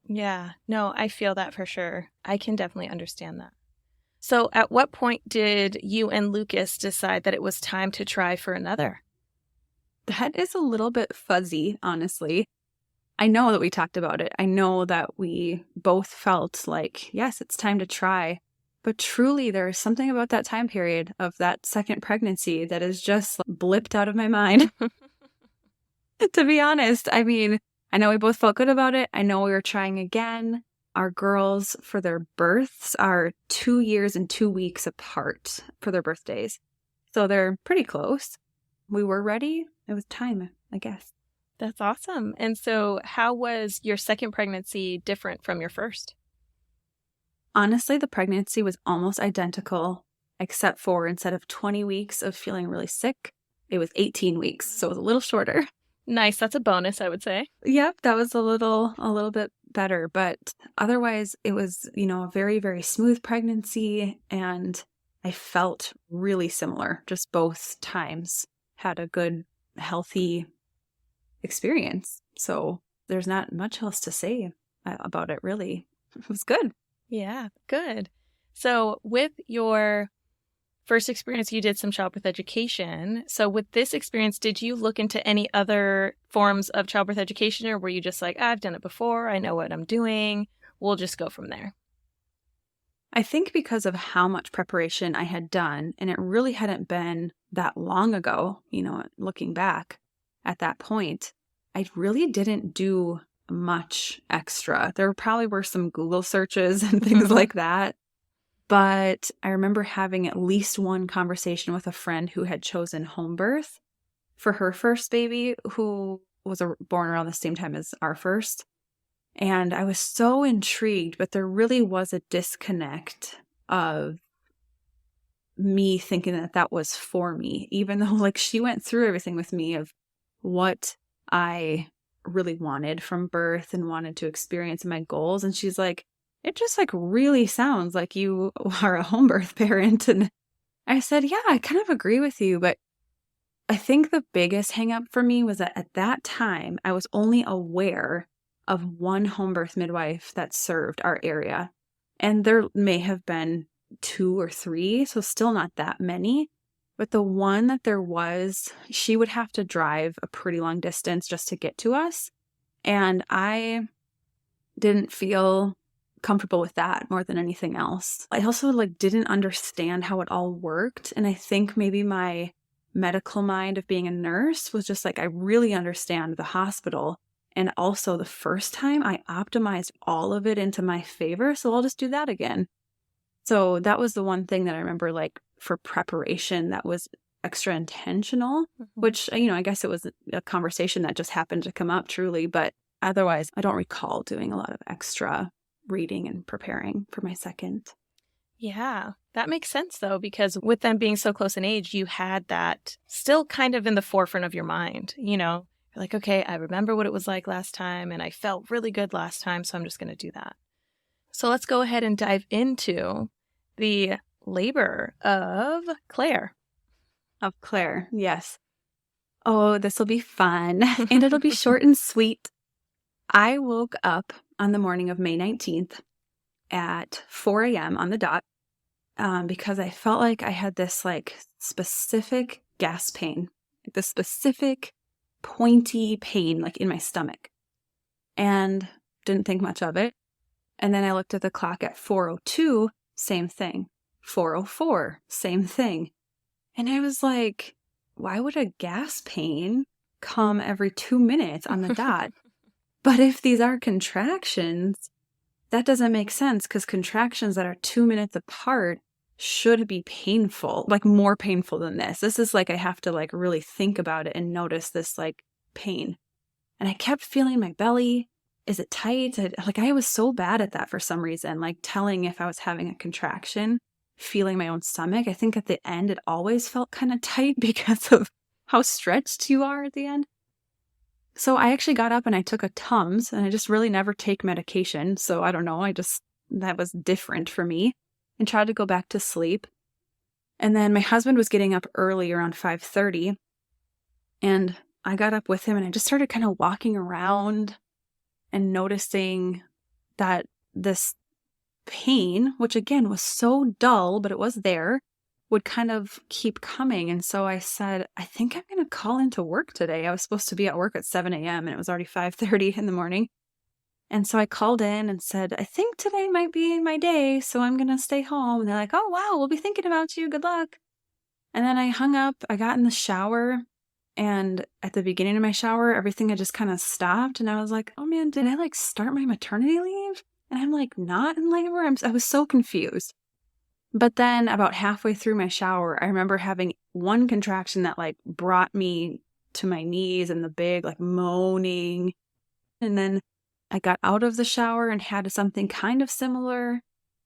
Yeah, no, I feel that for sure. I can definitely understand that. So at what point did you and Lucas decide that it was time to try for another? That is a little bit fuzzy, honestly. I know that we talked about it. I know that we both felt like, yes, it's time to try. But truly, there is something about that time period of that second pregnancy that is just blipped out of my mind. To be honest, I mean, I know we both felt good about it. I know we were trying again. Our girls, for their births, are 2 years and 2 weeks apart for their birthdays. So they're pretty close. We were ready. It was time, I guess. That's awesome. And so how was your second pregnancy different from your first? Honestly, the pregnancy was almost identical, except for instead of 20 weeks of feeling really sick, it was 18 weeks. So it was a little shorter. Nice. That's a bonus, I would say. Yep, that was a little bit better. But otherwise, it was, a very, very smooth pregnancy. And I felt really similar. Just both times had a good, healthy experience. So there's not much else to say about it, really. It was good. Yeah, good. So with your first experience, you did some childbirth education. So with this experience, did you look into any other forms of childbirth education, or were you just like, I've done it before, I know what I'm doing, we'll just go from there? I think because of how much preparation I had done, and it really hadn't been that long ago, looking back at that point, I really didn't do much extra. There probably were some Google searches and things like that. But I remember having at least one conversation with a friend who had chosen homebirth for her first baby, who was born around the same time as our first. And I was so intrigued, but there really was a disconnect of me thinking that was for me, even though she went through everything with me of what I really wanted from birth and wanted to experience my goals. And she's like, it just really sounds like you are a home birth parent. And I said, yeah, I kind of agree with you. But I think the biggest hang up for me was that at that time, I was only aware of one home birth midwife that served our area. And there may have been 2 or 3, so still not that many. But the one that there was, she would have to drive a pretty long distance just to get to us. And I didn't feel comfortable with that more than anything else. I also didn't understand how it all worked. And I think maybe my medical mind of being a nurse was just I really understand the hospital. And also the first time I optimized all of it into my favor. So I'll just do that again. So that was the one thing that I remember for preparation that was extra intentional, which, I guess it was a conversation that just happened to come up truly. But otherwise, I don't recall doing a lot of extra reading and preparing for my second. Yeah, that makes sense though, because with them being so close in age, you had that still kind of in the forefront of your mind. You're like, okay, I remember what it was like last time and I felt really good last time, so I'm just going to do that. So let's go ahead and dive into the labor of Claire. Of Claire, yes. Oh, this will be fun, and it'll be short and sweet. I woke up on the morning of May 19th at 4 a.m. on the dot because I felt like I had this like specific gas pain, this specific pointy pain like in my stomach, and didn't think much of it. And then I looked at the clock at 4:02, same thing. 4:04, same thing. And I was like, why would a gas pain come every 2 minutes on the dot? But if these are contractions, that doesn't make sense because contractions that are 2 minutes apart should be painful, like more painful than this. This is like I have to like really think about it and notice this like pain. And I kept feeling my belly. Is it tight? I was so bad at that for some reason, like telling if I was having a contraction, feeling my own stomach. I think at the end it always felt kind of tight because of how stretched you are at the end. So I actually got up and I took a Tums, and I just really never take medication. So I don't know. That was different for me, and tried to go back to sleep. And then my husband was getting up early around 5:30, and I got up with him and I just started kind of walking around and noticing that this pain, which again was so dull, but it was there, would kind of keep coming. And so I said, I think I'm going to call into work today. I was supposed to be at work at 7 a.m. and it was already 5:30 in the morning. And so I called in and said, I think today might be my day, so I'm going to stay home. And they're like, oh, wow, we'll be thinking about you. Good luck. And then I hung up. I got in the shower. And at the beginning of my shower, everything had just kind of stopped. And I was like, oh man, did I like start my maternity leave? And I'm like not in labor. I was so confused. But then about halfway through my shower, I remember having one contraction that like brought me to my knees and the big like moaning. And then I got out of the shower and had something kind of similar.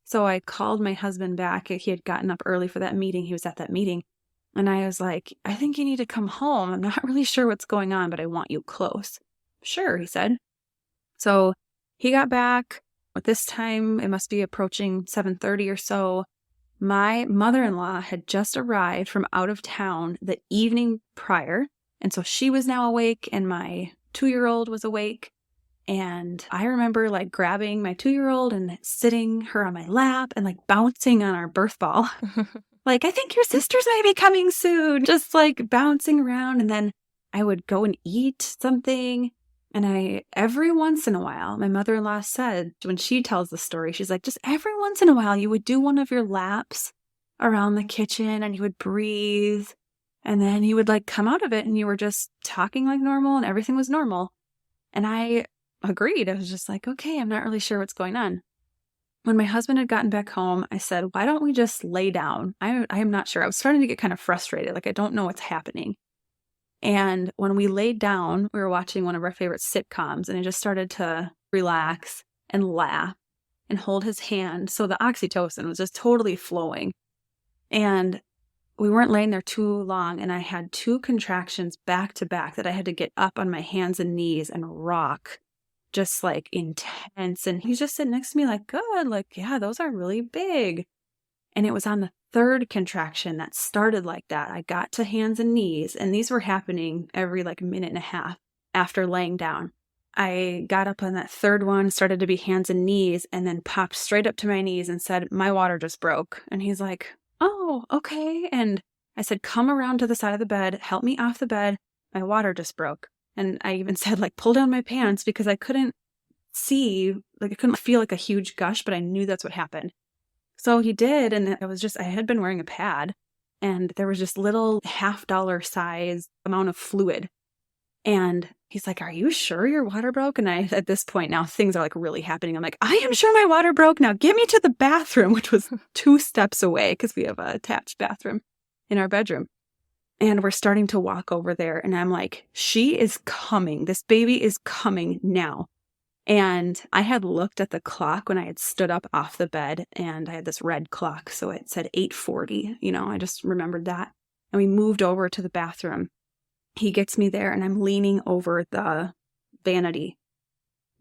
So I called my husband back. He had gotten up early for that meeting. He was at that meeting. And I was like, I think you need to come home. I'm not really sure what's going on, but I want you close. Sure, he said. So he got back. At this time, it must be approaching 7:30 or so. My mother-in-law had just arrived from out of town the evening prior. And so she was now awake and my 2-year-old was awake. And I remember like grabbing my 2-year-old and sitting her on my lap and like bouncing on our birth ball. Like, I think your sisters may be coming soon. Just like bouncing around. And then I would go and eat something. And every once in a while, my mother-in-law said, when she tells the story, she's like, just every once in a while, you would do one of your laps around the kitchen and you would breathe. And then you would like come out of it and you were just talking like normal and everything was normal. And I agreed. I was just like, okay, I'm not really sure what's going on. When my husband had gotten back home, I said, why don't we just lay down? I am not sure. I was starting to get kind of frustrated. Like, I don't know what's happening. And when we laid down, we were watching one of our favorite sitcoms, and I just started to relax and laugh and hold his hand. So the oxytocin was just totally flowing. And we weren't laying there too long, and I had 2 contractions back to back that I had to get up on my hands and knees and rock, just like intense. And he's just sitting next to me like, good, like, yeah, those are really big. And it was on the 3rd contraction that started like that. I got to hands and knees, and these were happening every like minute and a half after laying down. I got up on that 3rd one, started to be hands and knees, and then popped straight up to my knees and said, my water just broke. And he's like, oh, okay. And I said, come around to the side of the bed, help me off the bed. My water just broke. And I even said, like, pull down my pants because I couldn't see, like, I couldn't feel like a huge gush, but I knew that's what happened. So he did. And it was just, I had been wearing a pad and there was just little $50 size amount of fluid. And he's like, are you sure your water broke? And I, at this point now, things are like really happening. I'm like, I am sure my water broke. Now get me to the bathroom, which was 2 steps away because we have an attached bathroom in our bedroom. And we're starting to walk over there. And I'm like, she is coming. This baby is coming now. And I had looked at the clock when I had stood up off the bed, and I had this red clock. So it said 8:40, I just remembered that. And we moved over to the bathroom. He gets me there and I'm leaning over the vanity,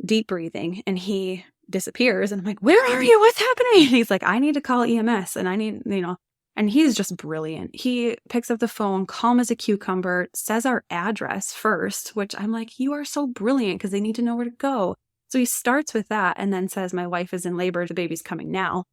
deep breathing, and he disappears. And I'm like, where are you? What's happening? And he's like, I need to call EMS and I need, and he's just brilliant. He picks up the phone, calm as a cucumber, says our address first, which I'm like, you are so brilliant because they need to know where to go. So he starts with that and then says, my wife is in labor. The baby's coming now.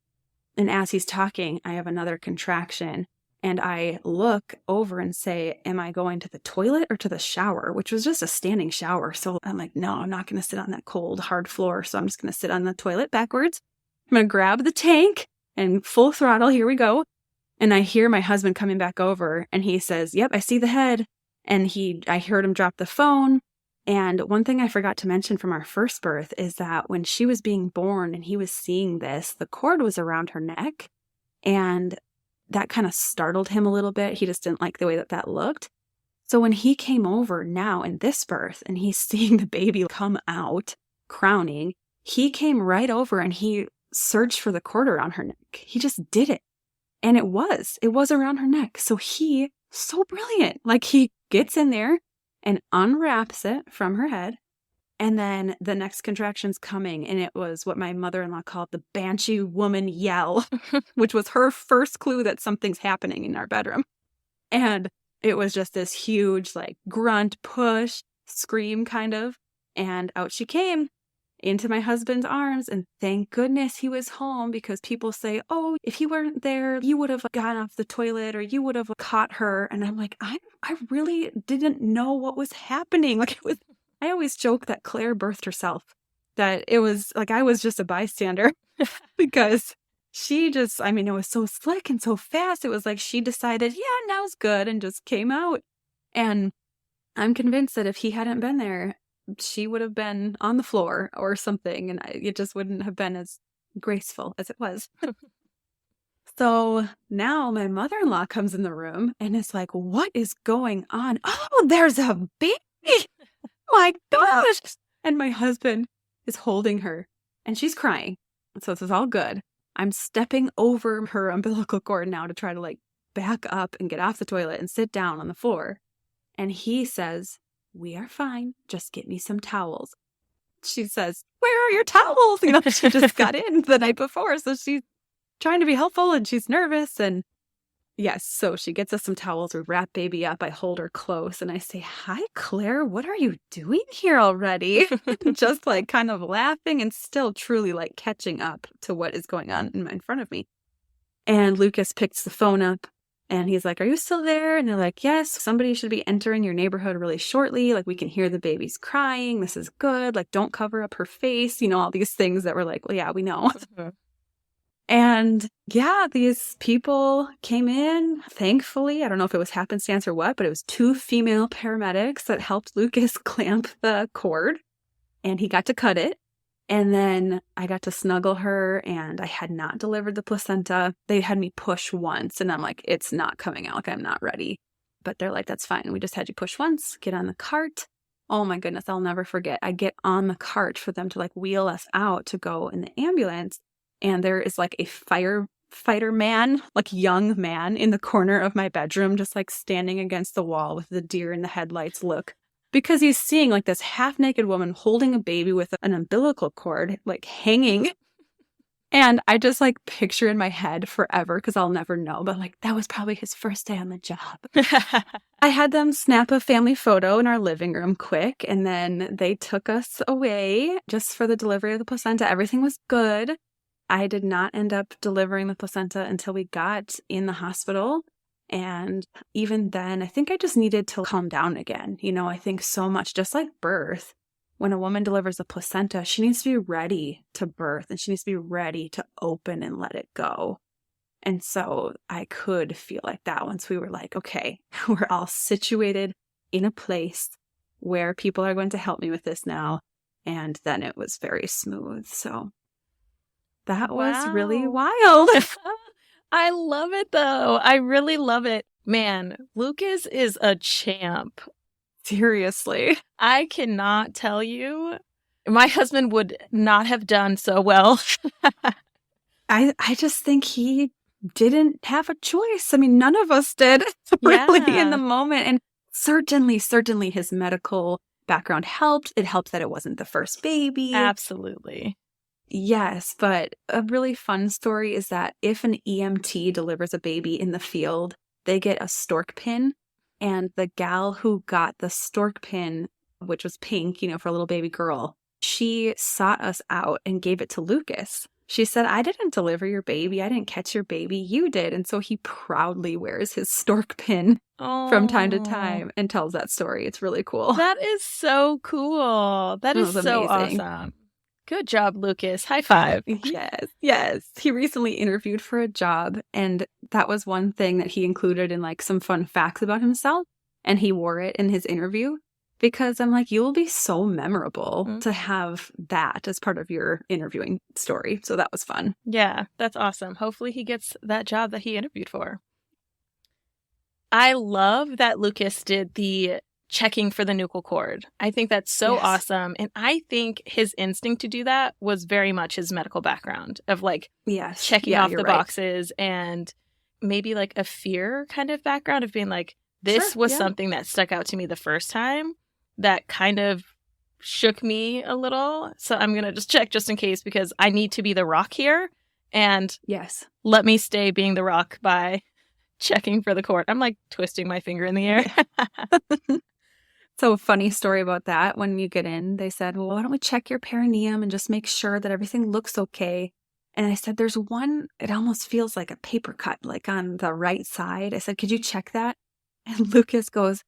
And as he's talking, I have another contraction. And I look over and say, am I going to the toilet or to the shower? Which was just a standing shower. So I'm like, no, I'm not going to sit on that cold, hard floor. So I'm just going to sit on the toilet backwards. I'm going to grab the tank and full throttle. Here we go. And I hear my husband coming back over and he says, yep, I see the head. And I heard him drop the phone. And one thing I forgot to mention from our first birth is that when she was being born and he was seeing this, the cord was around her neck. And that kind of startled him a little bit. He just didn't like the way that looked. So when he came over now in this birth and he's seeing the baby come out, crowning, he came right over and he searched for the cord around her neck. He just did it. And it was around her neck. So so brilliant. Like he gets in there and unwraps it from her head. And then the next contraction's coming, and it was what my mother-in-law called the banshee woman yell, which was her first clue that something's happening in our bedroom. And it was just this huge, like, grunt, push, scream kind of. And out she came into my husband's arms. And thank goodness he was home, because people say, oh, if he weren't there, you would have gotten off the toilet or you would have caught her. And I'm like, I really didn't know what was happening. Like it was. I always joke that Claire birthed herself, that it was like I was just a bystander because she just, it was so slick and so fast. It was like she decided, yeah, now's good, and just came out. And I'm convinced that if he hadn't been there, she would have been on the floor or something, and it just wouldn't have been as graceful as it was. So now my mother-in-law comes in the room and is like, what is going on? Oh, there's a baby. My gosh. And my husband is holding her and she's crying. So this is all good. I'm stepping over her umbilical cord now to try to like back up and get off the toilet and sit down on the floor. And he says, we are fine. Just get me some towels. She says, where are your towels? She just got in the night before. So she's trying to be helpful and she's nervous. And yes, so she gets us some towels. We wrap baby up. I hold her close and I say, hi, Claire, what are you doing here already? Just like kind of laughing and still truly like catching up to what is going on in front of me. And Lucas picks the phone up and he's like, are you still there? And they're like, yes, somebody should be entering your neighborhood really shortly. Like we can hear the baby's crying. This is good. Like don't cover up her face. All these things that we're like, well, yeah, we know. And yeah, these people came in, thankfully. I don't know if it was happenstance or what, but it was 2 female paramedics that helped Lucas clamp the cord, and he got to cut it. And then I got to snuggle her, and I had not delivered the placenta. They had me push once, and I'm like, it's not coming out. Like, I'm not ready. But they're like, that's fine. We just had you push once, get on the cart. Oh my goodness, I'll never forget. I get on the cart for them to like wheel us out to go in the ambulance. And there is like a firefighter man, like young man in the corner of my bedroom, just like standing against the wall with the deer in the headlights look, because he's seeing like this half naked woman holding a baby with an umbilical cord, like hanging. And I just like picture in my head forever, because I'll never know, but like that was probably his first day on the job. I had them snap a family photo in our living room quick, and then they took us away just for the delivery of the placenta. Everything was good. I did not end up delivering the placenta until we got in the hospital. And even then, I think I just needed to calm down again. I think so much, just like birth, when a woman delivers a placenta, she needs to be ready to birth and she needs to be ready to open and let it go. And so I could feel like that once we were like, okay, we're all situated in a place where people are going to help me with this now. And then it was very smooth. So that was really wild. I love it, though. I really love it. Man, Lucas is a champ. Seriously. I cannot tell you My husband would not have done so well. I just think he didn't have a choice. I mean, none of us did really in the moment. And certainly his medical background helped. It helped that it wasn't the first baby. Absolutely. Yes, but a really fun story is that if an EMT delivers a baby in the field, they get a stork pin. And the gal who got the stork pin, which was pink, for a little baby girl, she sought us out and gave it to Lucas. She said, I didn't deliver your baby. I didn't catch your baby. You did. And so he proudly wears his stork pin from time to time and tells that story. It's really cool. That is so cool. That is so amazing. Awesome. Good job, Lucas. High five. Yes. He recently interviewed for a job, and that was one thing that he included in like some fun facts about himself. And he wore it in his interview because I'm like, you will be so memorable to have that as part of your interviewing story. So that was fun. Yeah, that's awesome. Hopefully he gets that job that he interviewed for. I love that Lucas did the checking for the nuchal cord. I think that's so awesome. And I think his instinct to do that was very much his medical background of like checking off the boxes and maybe like a fear kind of background of being like, this was something that stuck out to me the first time that kind of shook me a little. So I'm going to just check just in case because I need to be the rock here. And let me stay being the rock by checking for the cord. I'm like twisting my finger in the air. So a funny story about that. When you get in, they said, well, why don't we check your perineum and just make sure that everything looks okay? And I said, there's one, it almost feels like a paper cut, like on the right side. I said, could you check that? And Lucas goes,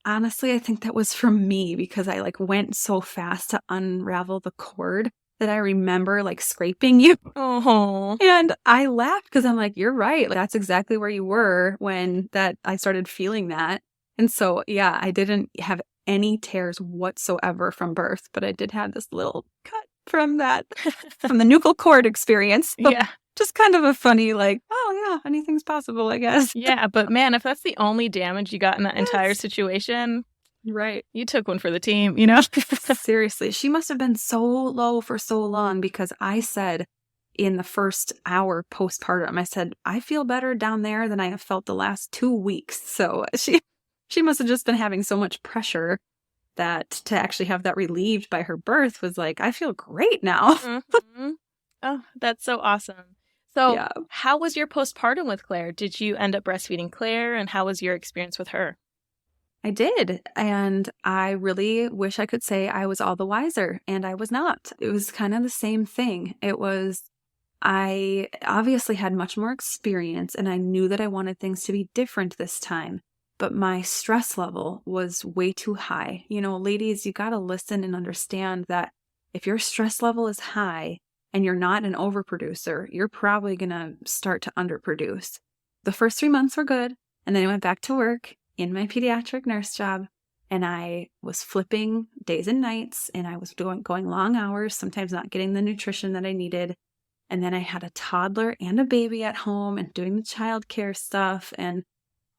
honestly, I think that was from me because I like went so fast to unravel the cord that I remember like scraping you. Oh. And I laughed because I'm like, you're right. Like, that's exactly where you were when I started feeling that. And so, yeah, I didn't have any tears whatsoever from birth, but I did have this little cut from that, from the nuchal cord experience. So just kind of a funny, like, oh yeah, anything's possible, I guess. Yeah, but man, if that's the only damage you got in that entire situation, right, you took one for the team, Seriously, she must have been so low for so long because I said in the first hour postpartum, I said, I feel better down there than I have felt the last 2 weeks. So she must have just been having so much pressure that to actually have that relieved by her birth was like, I feel great now. Oh, that's so awesome. So how was your postpartum with Claire? Did you end up breastfeeding Claire, and how was your experience with her? I did. And I really wish I could say I was all the wiser, and I was not. It was kind of the same thing. I obviously had much more experience, and I knew that I wanted things to be different this time. But my stress level was way too high. Ladies, you got to listen and understand that if your stress level is high and you're not an overproducer, you're probably going to start to underproduce. The first 3 months were good. And then I went back to work in my pediatric nurse job. And I was flipping days and nights. And I was going long hours, sometimes not getting the nutrition that I needed. And then I had a toddler and a baby at home and doing the childcare stuff and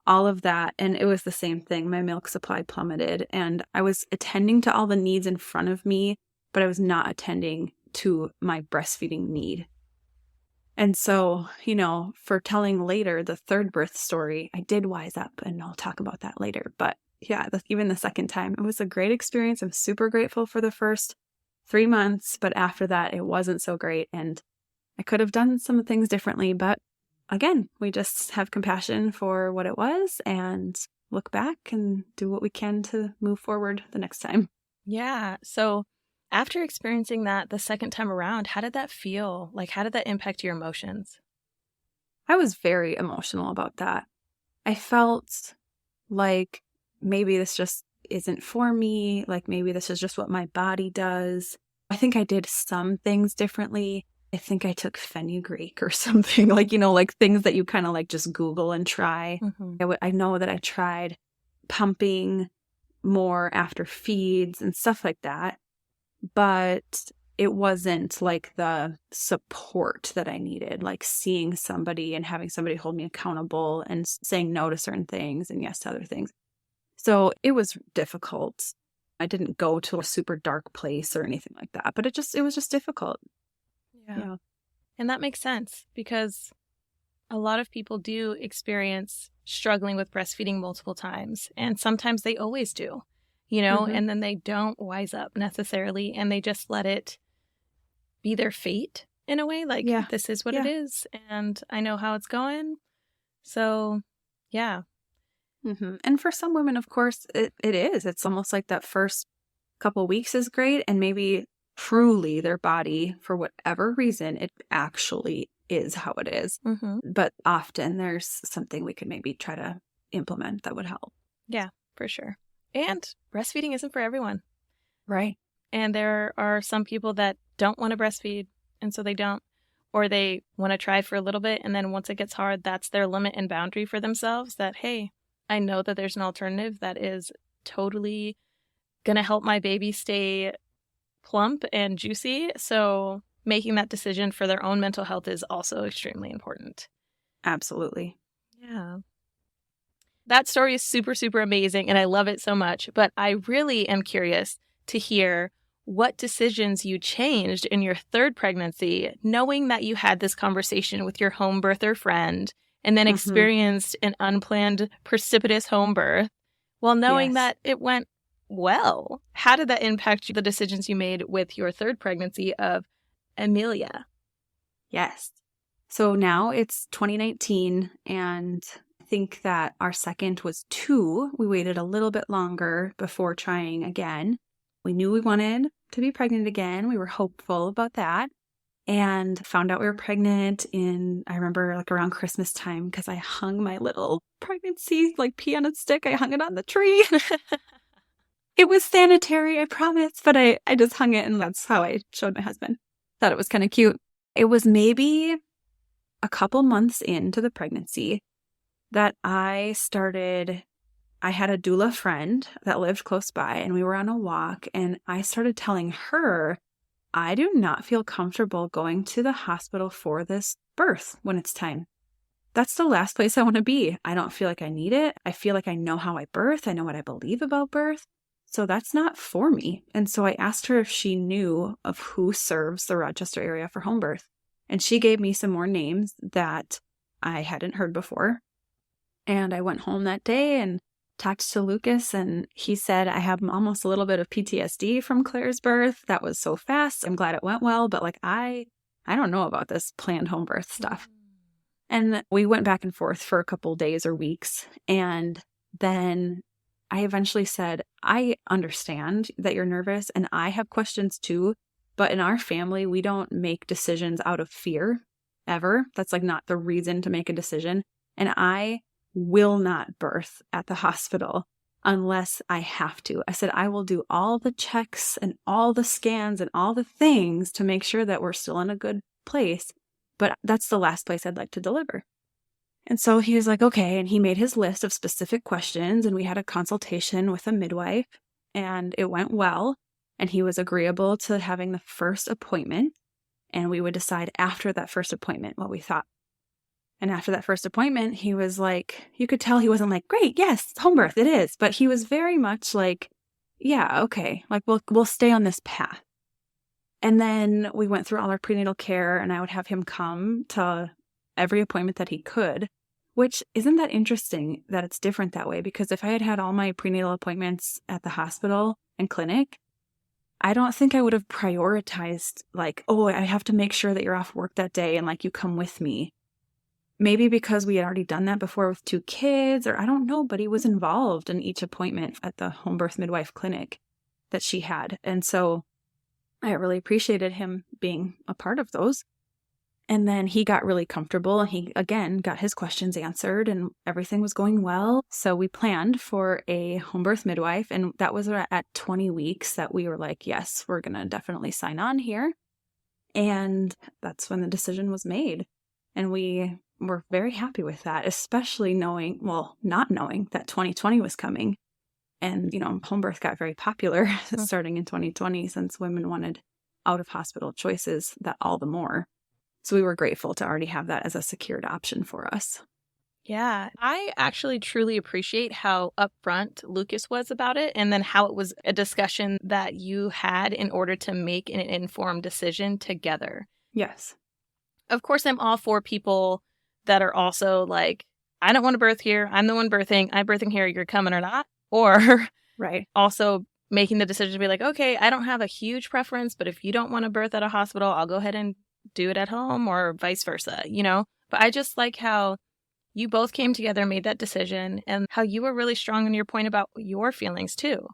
all of that. And it was the same thing. My milk supply plummeted and I was attending to all the needs in front of me, but I was not attending to my breastfeeding need. And so, for telling later the third birth story, I did wise up, and I'll talk about that later. But yeah, even the second time, it was a great experience. I'm super grateful for the first 3 months, but after that, it wasn't so great. And I could have done some things differently, but again, we just have compassion for what it was and look back and do what we can to move forward the next time. Yeah. So after experiencing that the second time around, how did that feel? Like, how did that impact your emotions? I was very emotional about that. I felt like maybe this just isn't for me. Like maybe this is just what my body does. I think I did some things differently. I think I took fenugreek or something like things that you kind of like just Google and try. Mm-hmm. I know that I tried pumping more after feeds and stuff like that, but it wasn't like the support that I needed, like seeing somebody and having somebody hold me accountable and saying no to certain things and yes to other things. So it was difficult. I didn't go to a super dark place or anything like that, but it was just difficult. Yeah. And that makes sense because a lot of people do experience struggling with breastfeeding multiple times, and sometimes they always do, and then they don't wise up necessarily, and they just let it be their fate in a way, like, this is what it is, and I know how it's going. So, yeah. And for some women, of course, it is. It's almost like that first couple weeks is great, and maybe truly their body, for whatever reason, it actually is how it is. But often there's something we could maybe try to implement that would help. Yeah, for sure. And breastfeeding isn't for everyone. Right. And there are some people that don't want to breastfeed, and so they don't. Or they want to try for a little bit, and then once it gets hard, that's their limit and boundary for themselves that, hey, I know that there's an alternative that is totally going to help my baby stay plump and juicy. So making that decision for their own mental health is also extremely important. Absolutely. Yeah. That story is super, super amazing, and I love it so much. But I really am curious to hear what decisions you changed in your third pregnancy, knowing that you had this conversation with your home birther friend and then experienced an unplanned precipitous home birth, while knowing that it went well. How did that impact the decisions you made with your third pregnancy of Emelia? Yes. So now it's 2019, and I think that our second was 2. We waited a little bit longer before trying again. We knew we wanted to be pregnant again. We were hopeful about that, and found out we were pregnant I remember like around Christmas time, because I hung my little pregnancy like pea on a stick. I hung it on the tree. It was sanitary, I promise, but I just hung it, and that's how I showed my husband. Thought it was kind of cute. It was maybe a couple months into the pregnancy that I had a doula friend that lived close by, and we were on a walk, and I started telling her, I do not feel comfortable going to the hospital for this birth when it's time. That's the last place I want to be. I don't feel like I need it. I feel like I know how I birth. I know what I believe about birth. So that's not for me. And so I asked her if she knew of who serves the Rochester area for home birth. And she gave me some more names that I hadn't heard before. And I went home that day and talked to Lucas, and he said, I have almost a little bit of PTSD from Claire's birth. That was so fast. I'm glad it went well, but like I don't know about this planned home birth stuff. And we went back and forth for a couple days or weeks. And then I eventually said, I understand that you're nervous, and I have questions too, but in our family, we don't make decisions out of fear ever. That's like not the reason to make a decision. And I will not birth at the hospital unless I have to. I said, I will do all the checks and all the scans and all the things to make sure that we're still in a good place, but that's the last place I'd like to deliver. And so he was like, okay. And he made his list of specific questions, and we had a consultation with a midwife, and it went well. And he was agreeable to having the first appointment, and we would decide after that first appointment what we thought. And after that first appointment, he was like, you could tell he wasn't like, great, yes, home birth, it is. But he was very much like, yeah, okay, like we'll stay on this path. And then we went through all our prenatal care, and I would have him come to every appointment that he could, which isn't that interesting that it's different that way, because if I had had all my prenatal appointments at the hospital and clinic, I don't think I would have prioritized like, oh, I have to make sure that you're off work that day and like you come with me. Maybe because we had already done that before with 2 kids, or I don't know, but he was involved in each appointment at the home birth midwife clinic that she had. And so I really appreciated him being a part of those. And then he got really comfortable, and he, again, got his questions answered, and everything was going well. So we planned for a home birth midwife, and that was at 20 weeks that we were like, yes, we're going to definitely sign on here. And that's when the decision was made. And we were very happy with that, especially not knowing that 2020 was coming. And, home birth got very popular starting in 2020, since women wanted out-of-hospital choices that all the more. So we were grateful to already have that as a secured option for us. Yeah, I actually truly appreciate how upfront Lucas was about it, and then how it was a discussion that you had in order to make an informed decision together. Yes. Of course, I'm all for people that are also like, I don't want to birth here. I'm the one birthing. I'm birthing here. You're coming or not. Or Right. also making the decision to be like, okay, I don't have a huge preference, but if you don't want to birth at a hospital, I'll go ahead and do it at home, or vice versa, you know? But I just like how you both came together, made that decision, and how you were really strong in your point about your feelings too.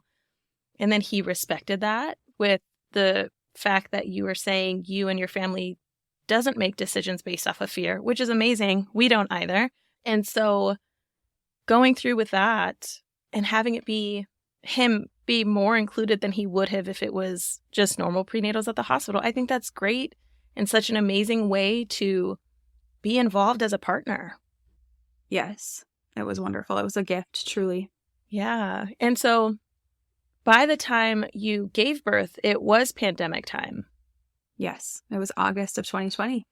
And then he respected that with the fact that you were saying you and your family doesn't make decisions based off of fear, which is amazing. We don't either. And so going through with that and having it be him be more included than he would have if it was just normal prenatals at the hospital, I think that's great and such an amazing way to be involved as a partner. Yes. It was wonderful. It was a gift, truly. Yeah. And so by the time you gave birth, it was pandemic time. Yes. It was August of 2020.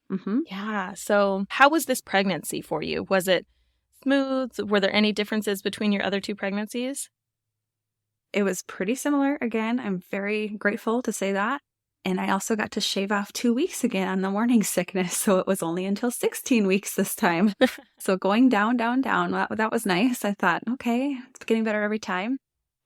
Yeah. So how was this pregnancy for you? Was it smooth? Were there any differences between your other two pregnancies? It was pretty similar. Again, I'm very grateful to say that. And I also got to shave off 2 weeks again on the morning sickness. So it was only until 16 weeks this time. So going down, that was nice. I thought, okay, it's getting better every time.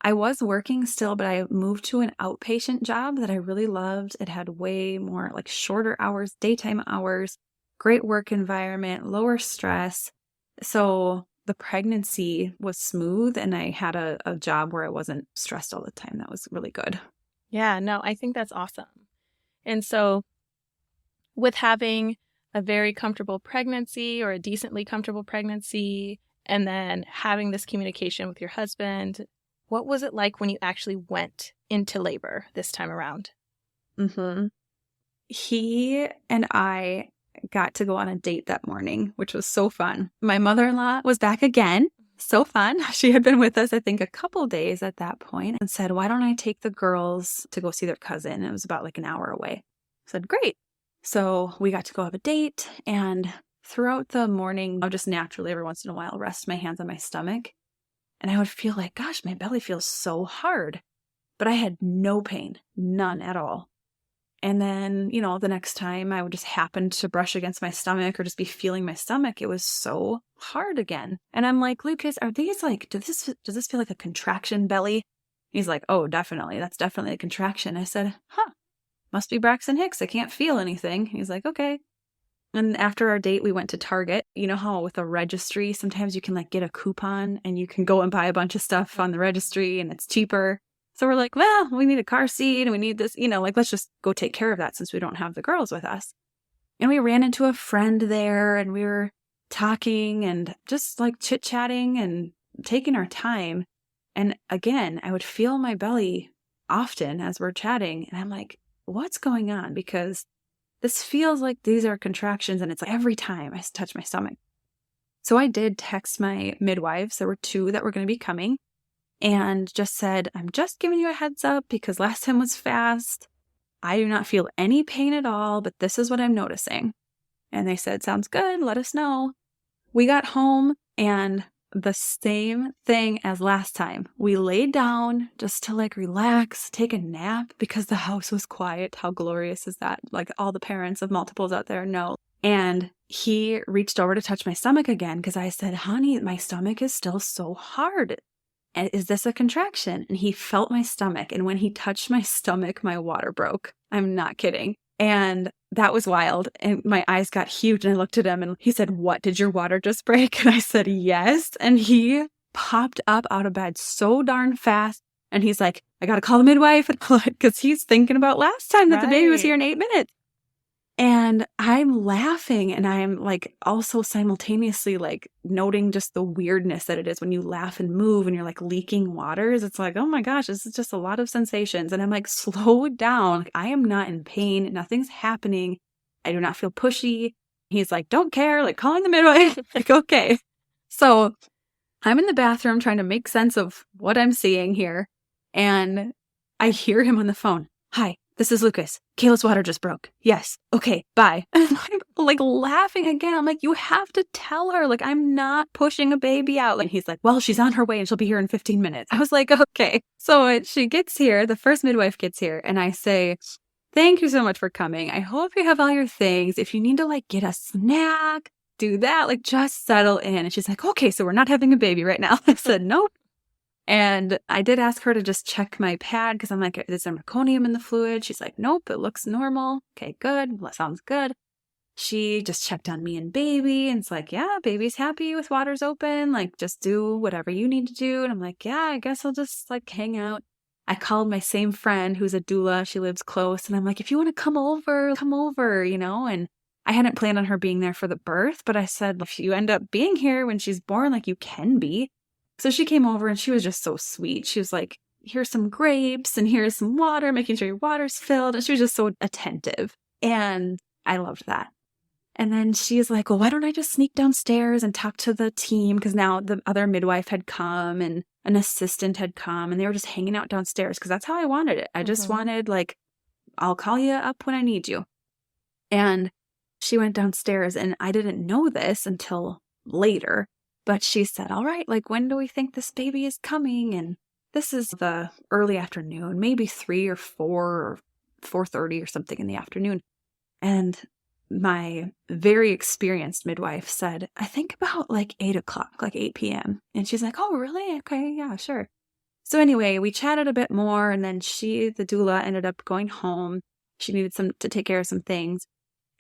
I was working still, but I moved to an outpatient job that I really loved. It had way more like shorter hours, daytime hours, great work environment, lower stress. So the pregnancy was smooth, and I had a job where I wasn't stressed all the time. That was really good. Yeah, no, I think that's awesome. And so with having a very comfortable pregnancy or a decently comfortable pregnancy, and then having this communication with your husband, what was it like when you actually went into labor this time around? He and I got to go on a date that morning, which was so fun. My mother-in-law was back again. So fun. She had been with us, I think, a couple days at that point, and said, why don't I take the girls to go see their cousin? It was about like an hour away. I said, great. So we got to go have a date, and throughout the morning, I'll just naturally every once in a while rest my hands on my stomach. And I would feel like, gosh, my belly feels so hard. But I had no pain, none at all. And then, the next time I would just happen to brush against my stomach or just be feeling my stomach, it was so hard again. And I'm like, Lucas, are these like, does this feel like a contraction belly? He's like, oh, definitely. That's definitely a contraction. I said, must be Braxton Hicks. I can't feel anything. He's like, okay. And after our date, we went to Target. You know how with a registry, sometimes you can like get a coupon and you can go and buy a bunch of stuff on the registry and it's cheaper. So we're like, well, we need a car seat and we need this, let's just go take care of that since we don't have the girls with us. And we ran into a friend there and we were talking and just like chit-chatting and taking our time. And again, I would feel my belly often as we're chatting. And I'm like, what's going on? Because this feels like these are contractions and it's like every time I touch my stomach. So I did text my midwives. There were 2 that were going to be coming. And just said, I'm just giving you a heads up because last time was fast. I do not feel any pain at all, but this is what I'm noticing. And they said, sounds good. Let us know. We got home and the same thing as last time. We laid down just to like relax, take a nap because the house was quiet. How glorious is that? Like all the parents of multiples out there know. And he reached over to touch my stomach again because I said, honey, my stomach is still so hard. And is this a contraction? And he felt my stomach. And when he touched my stomach, my water broke. I'm not kidding. And that was wild. And my eyes got huge. And I looked at him and he said, what, did your water just break? And I said, yes. And he popped up out of bed so darn fast. And he's like, I got to call the midwife because he's thinking about last time that the baby was here in 8 minutes. And I'm laughing and I'm like also simultaneously like noting just the weirdness that it is when you laugh and move and you're like leaking waters. It's like, oh my gosh, this is just a lot of sensations. And I'm like, slow down. Like, I am not in pain. Nothing's happening. I do not feel pushy. He's like, don't care, like calling the midwife. Like, okay. So I'm in the bathroom trying to make sense of what I'm seeing here. And I hear him on the phone. Hi. this is Lucas. Kayla's water just broke. Yes. Okay, bye. And I'm like laughing again. I'm like, you have to tell her, like, I'm not pushing a baby out. And he's like, well, she's on her way and she'll be here in 15 minutes. I was like, okay. So she gets here, the first midwife gets here, and I say, thank you so much for coming. I hope you have all your things. If you need to like get a snack, do that, like just settle in. And she's like, okay, so we're not having a baby right now. I said, nope. And I did ask her to just check my pad because I'm like, is there meconium in the fluid? She's like, nope, it looks normal. Okay, good. That sounds good. She just checked on me and baby, and it's like, yeah, baby's happy with water's open. Like, just do whatever you need to do. And I'm like, yeah, I guess I'll just like hang out. I called my same friend who's a doula. She lives close. And I'm like, if you want to come over, you know? And I hadn't planned on her being there for the birth, but I said, if you end up being here when she's born, like you can be. So she came over and she was just so sweet. She was like, here's some grapes and here's some water, making sure your water's filled. And she was just so attentive. And I loved that. And then she's like, well, why don't I just sneak downstairs and talk to the team? Because now the other midwife had come and an assistant had come and they were just hanging out downstairs because that's how I wanted it. I just wanted like, I'll call you up when I need you. And she went downstairs and I didn't know this until later. But she said, all right, like, when do we think this baby is coming? And this is the early afternoon, maybe 3 or 4 or 4:30 or something in the afternoon. And my very experienced midwife said, I think about like 8 o'clock, like 8 p.m. And she's like, oh, really? Okay, yeah, sure. So anyway, we chatted a bit more. And then the doula, ended up going home. She needed to take care of some things.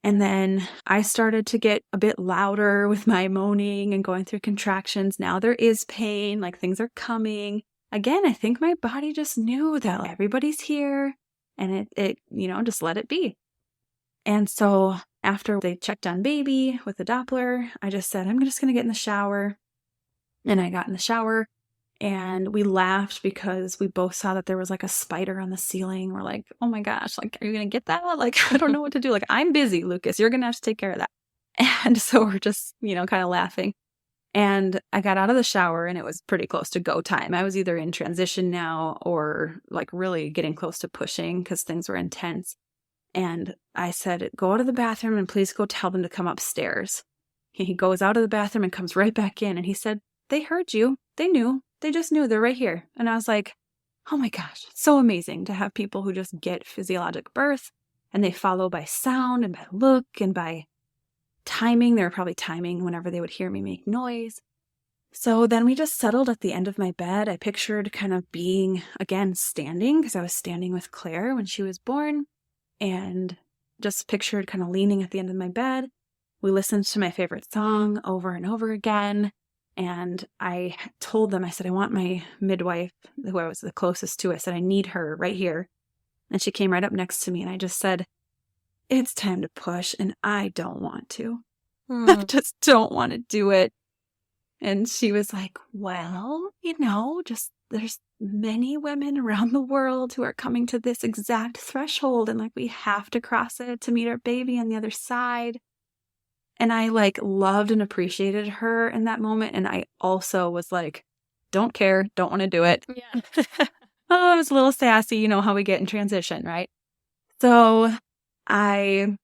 And then I started to get a bit louder with my moaning and going through contractions. Now there is pain, like things are coming. Again, I think my body just knew that everybody's here and it just let it be. And so after they checked on baby with the Doppler, I just said, I'm just going to get in the shower. And I got in the shower. And we laughed because we both saw that there was like a spider on the ceiling. We're like, oh my gosh, like, are you going to get that? Like, I don't know what to do. Like, I'm busy, Lucas. You're going to have to take care of that. And so we're just, kind of laughing. And I got out of the shower and it was pretty close to go time. I was either in transition now or like really getting close to pushing because things were intense. And I said, go out of the bathroom and please go tell them to come upstairs. He goes out of the bathroom and comes right back in. And he said, they heard you. They knew. They just knew. They're right here. And I was like, oh my gosh, it's so amazing to have people who just get physiologic birth and they follow by sound and by look and by timing. They were probably timing whenever they would hear me make noise. So then we just settled at the end of my bed. I pictured kind of being, again, standing because I was standing with Claire when she was born and just pictured kind of leaning at the end of my bed. We listened to my favorite song over and over again. And I told them, I said, I want my midwife, who I was the closest to. I said, I need her right here. And she came right up next to me. And I just said, it's time to push. And I don't want to. I just don't want to do it. And she was like, well, just there's many women around the world who are coming to this exact threshold. And like, we have to cross it to meet our baby on the other side. And I like loved and appreciated her in that moment. And I also was like, don't care, don't want to do it. Yeah. Oh, I was a little sassy, how we get in transition, right? So I,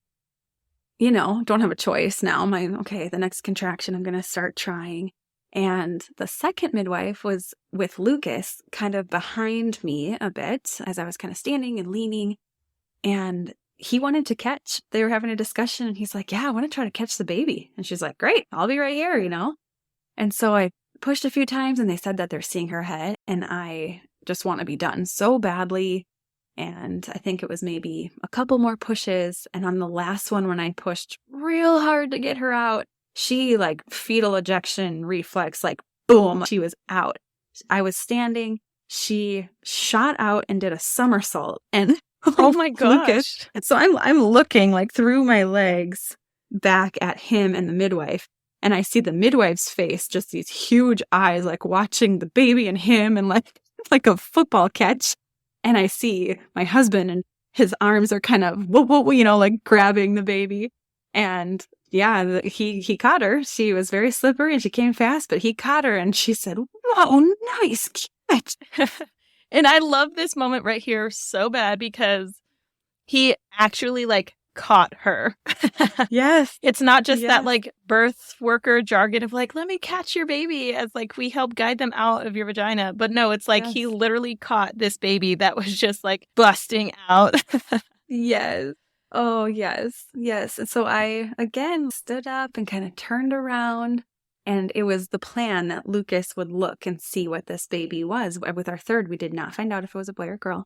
don't have a choice now. The next contraction, I'm going to start trying. And the second midwife was with Lucas kind of behind me a bit as I was kind of standing and leaning. And he wanted to catch. They were having a discussion and he's like, yeah, I want to try to catch the baby. And she's like, great, I'll be right here, And so I pushed a few times and they said that they're seeing her head and I just want to be done so badly. And I think it was maybe a couple more pushes. And on the last one, when I pushed real hard to get her out, she like fetal ejection reflex, like boom, she was out. I was standing. She shot out and did a somersault and oh my gosh. Lucas. So I'm looking like through my legs back at him and the midwife. And I see the midwife's face, just these huge eyes, like watching the baby and him and like a football catch. And I see my husband and his arms are kind of, like grabbing the baby. And yeah, he caught her. She was very slippery and she came fast, but he caught her and she said, whoa, nice catch. And I love this moment right here so bad because He actually like caught her. Yes. It's not just that Yes. like birth worker jargon of like, let me catch your baby as like we help guide them out of your vagina. But no, it's like he Yes. literally caught this baby that was just like busting out. Yes. Oh, yes. Yes. And so I again stood up and kind of turned around. And it was the plan that Lucas would look and see what this baby was. With our third, we did not find out if it was a boy or girl.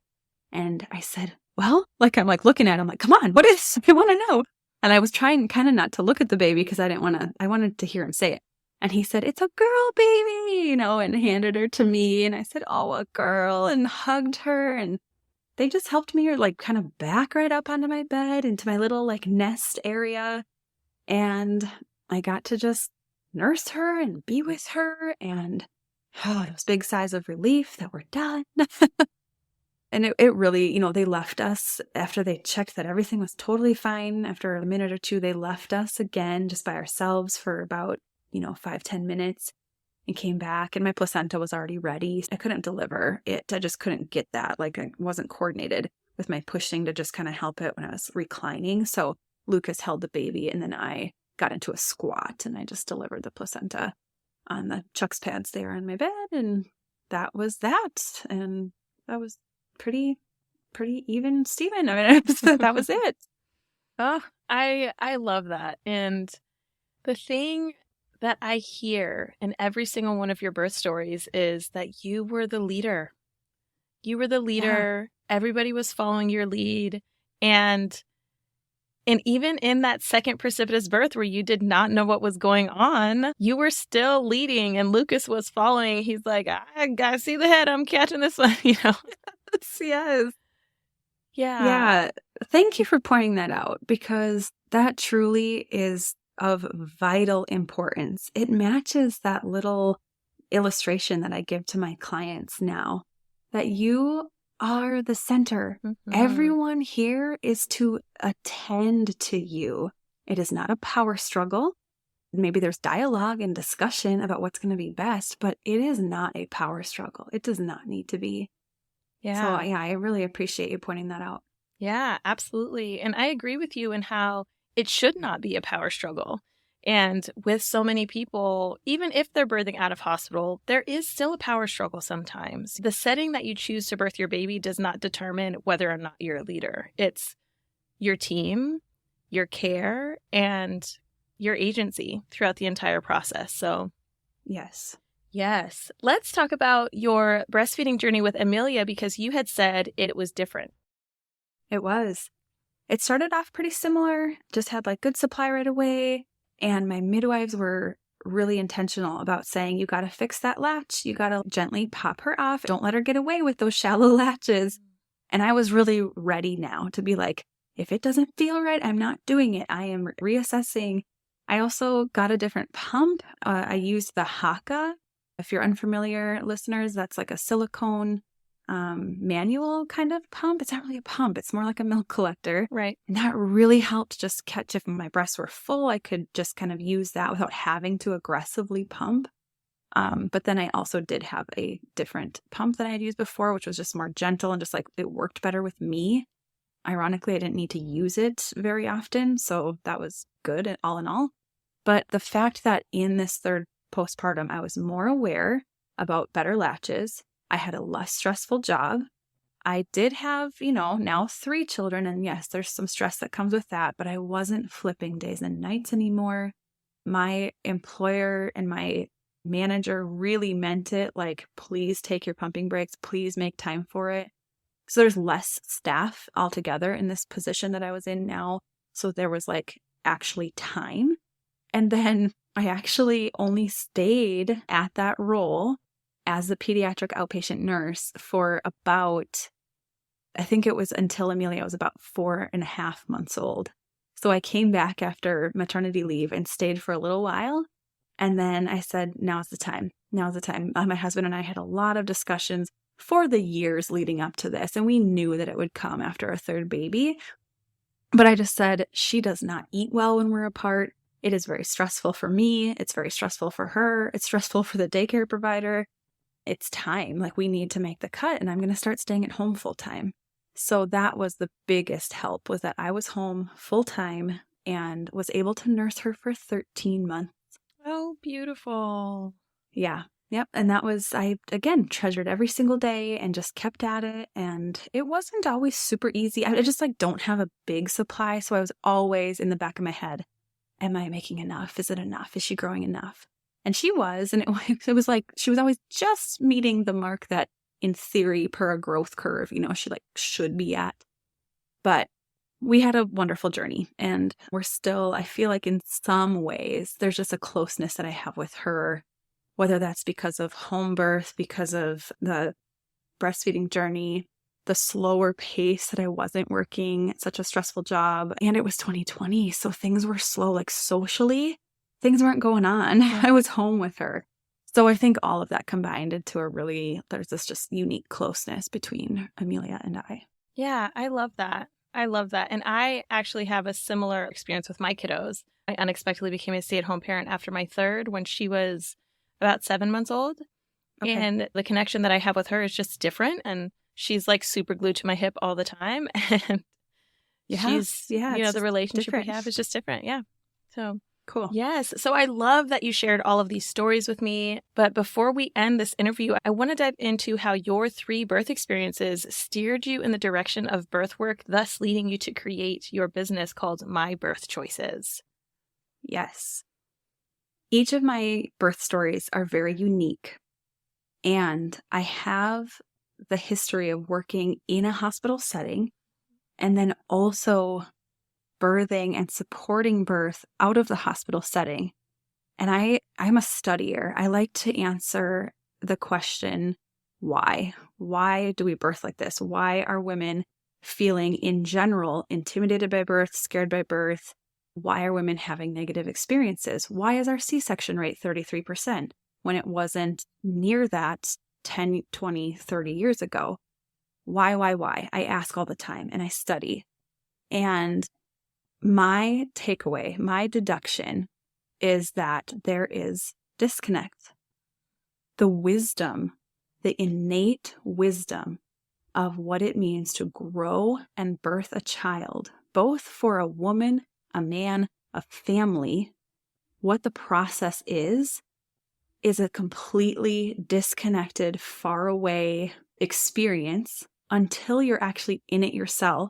And I said, well, like I'm like looking at him like, come on, what is, I want to know. And I was trying kind of not to look at the baby because I wanted to hear him say it. And he said, it's a girl baby, and handed her to me. And I said, oh, a girl, and hugged her. And they just helped me like kind of back right up onto my bed into my little like nest area. And I got to just nurse her and be with her. And it was big sighs of relief that we're done. And it really, they left us after they checked that everything was totally fine. After a minute or two, they left us again just by ourselves for about, 5-10 minutes and came back. And my placenta was already ready. I couldn't deliver it. I just couldn't get that. Like I wasn't coordinated with my pushing to just kind of help it when I was reclining. So Lucas held the baby and then I got into a squat and I just delivered the placenta on the Chuck's pads there on my bed. And that was that. And that was pretty even Steven. I mean, that was it. Oh, I love that. And the thing that I hear in every single one of your birth stories is that you were the leader. You were the leader. Yeah. Everybody was following your lead. And even in that second precipitous birth where you did not know what was going on, you were still leading and Lucas was following. He's like, I gotta see the head. I'm catching this one, Yes. Yeah. Yeah. Thank you for pointing that out because that truly is of vital importance. It matches that little illustration that I give to my clients now, that you are the center. Mm-hmm. Everyone here is to attend to you. It is not a power struggle. Maybe there's dialogue and discussion about what's going to be best, but it is not a power struggle. It does not need to be. Yeah. So, yeah, I really appreciate you pointing that out. Yeah, absolutely. And I agree with you in how it should not be a power struggle. And with so many people, even if they're birthing out of hospital, there is still a power struggle sometimes. The setting that you choose to birth your baby does not determine whether or not you're a leader. It's your team, your care, and your agency throughout the entire process. So, yes. Yes. Let's talk about your breastfeeding journey with Emelia because you had said it was different. It was. It started off pretty similar, just had like good supply right away. And my midwives were really intentional about saying, you got to fix that latch. You got to gently pop her off. Don't let her get away with those shallow latches. And I was really ready now to be like, if it doesn't feel right, I'm not doing it. I am reassessing. I also got a different pump. I used the Haka. If you're unfamiliar, listeners, that's like a silicone manual kind of pump. It's not really a pump. It's more like a milk collector. Right. And that really helped just catch if my breasts were full. I could just kind of use that without having to aggressively pump. But then I also did have a different pump that I had used before, which was just more gentle and just like it worked better with me. Ironically, I didn't need to use it very often. So that was good all in all. But the fact that in this third postpartum, I was more aware about better latches. I had a less stressful job. I did have, now 3 children. And yes, there's some stress that comes with that, but I wasn't flipping days and nights anymore. My employer and my manager really meant it. Like, please take your pumping breaks. Please make time for it. So there's less staff altogether in this position that I was in now. So there was like actually time. And then I actually only stayed at that role as the pediatric outpatient nurse for about, I think it was until Emelia was about 4.5 months old. So I came back after maternity leave and stayed for a little while. And then I said, now's the time. Now's the time. My husband and I had a lot of discussions for the years leading up to this. And we knew that it would come after a third baby. But I just said, she does not eat well when we're apart. It is very stressful for me. It's very stressful for her. It's stressful for the daycare provider. It's time. Like, we need to make the cut, and I'm going to start staying at home full time. So that was the biggest help, was that I was home full time and was able to nurse her for 13 months. Oh, beautiful. Yeah. Yep. And that was, I again treasured every single day and just kept at it. And it wasn't always super easy. I just like don't have a big supply. So I was always in the back of my head, am I making enough? Is it enough? Is she growing enough? And she was. And it was like she was always just meeting the mark that in theory per a growth curve, she like should be at. But we had a wonderful journey, and we're still, I feel like in some ways, there's just a closeness that I have with her, whether that's because of home birth, because of the breastfeeding journey, the slower pace that I wasn't working such a stressful job. And it was 2020. So things were slow, like socially, things weren't going on. Yeah. I was home with her. So I think all of that combined into there's this just unique closeness between Emelia and I. Yeah, I love that. I love that. And I actually have a similar experience with my kiddos. I unexpectedly became a stay-at-home parent after my third when she was about 7 months old. Okay. And the connection that I have with her is just different. And she's like super glued to my hip all the time. And the relationship we have is just different. Yeah. So cool. Yes. So I love that you shared all of these stories with me. But before we end this interview, I want to dive into how your 3 birth experiences steered you in the direction of birth work, thus leading you to create your business called My Birth Choices. Yes. Each of my birth stories are very unique. And I have the history of working in a hospital setting and then also birthing and supporting birth out of the hospital setting. And I'm a studier. I like to answer the question, why? Why do we birth like this? Why are women feeling in general intimidated by birth, scared by birth? Why are women having negative experiences? Why is our C-section rate 33% when it wasn't near that 10, 20, 30 years ago? Why? I ask all the time and I study. And my takeaway, my deduction is that there is disconnect. The wisdom, the innate wisdom of what it means to grow and birth a child, both for a woman, a man, a family, what the process is a completely disconnected, far away experience until you're actually in it yourself.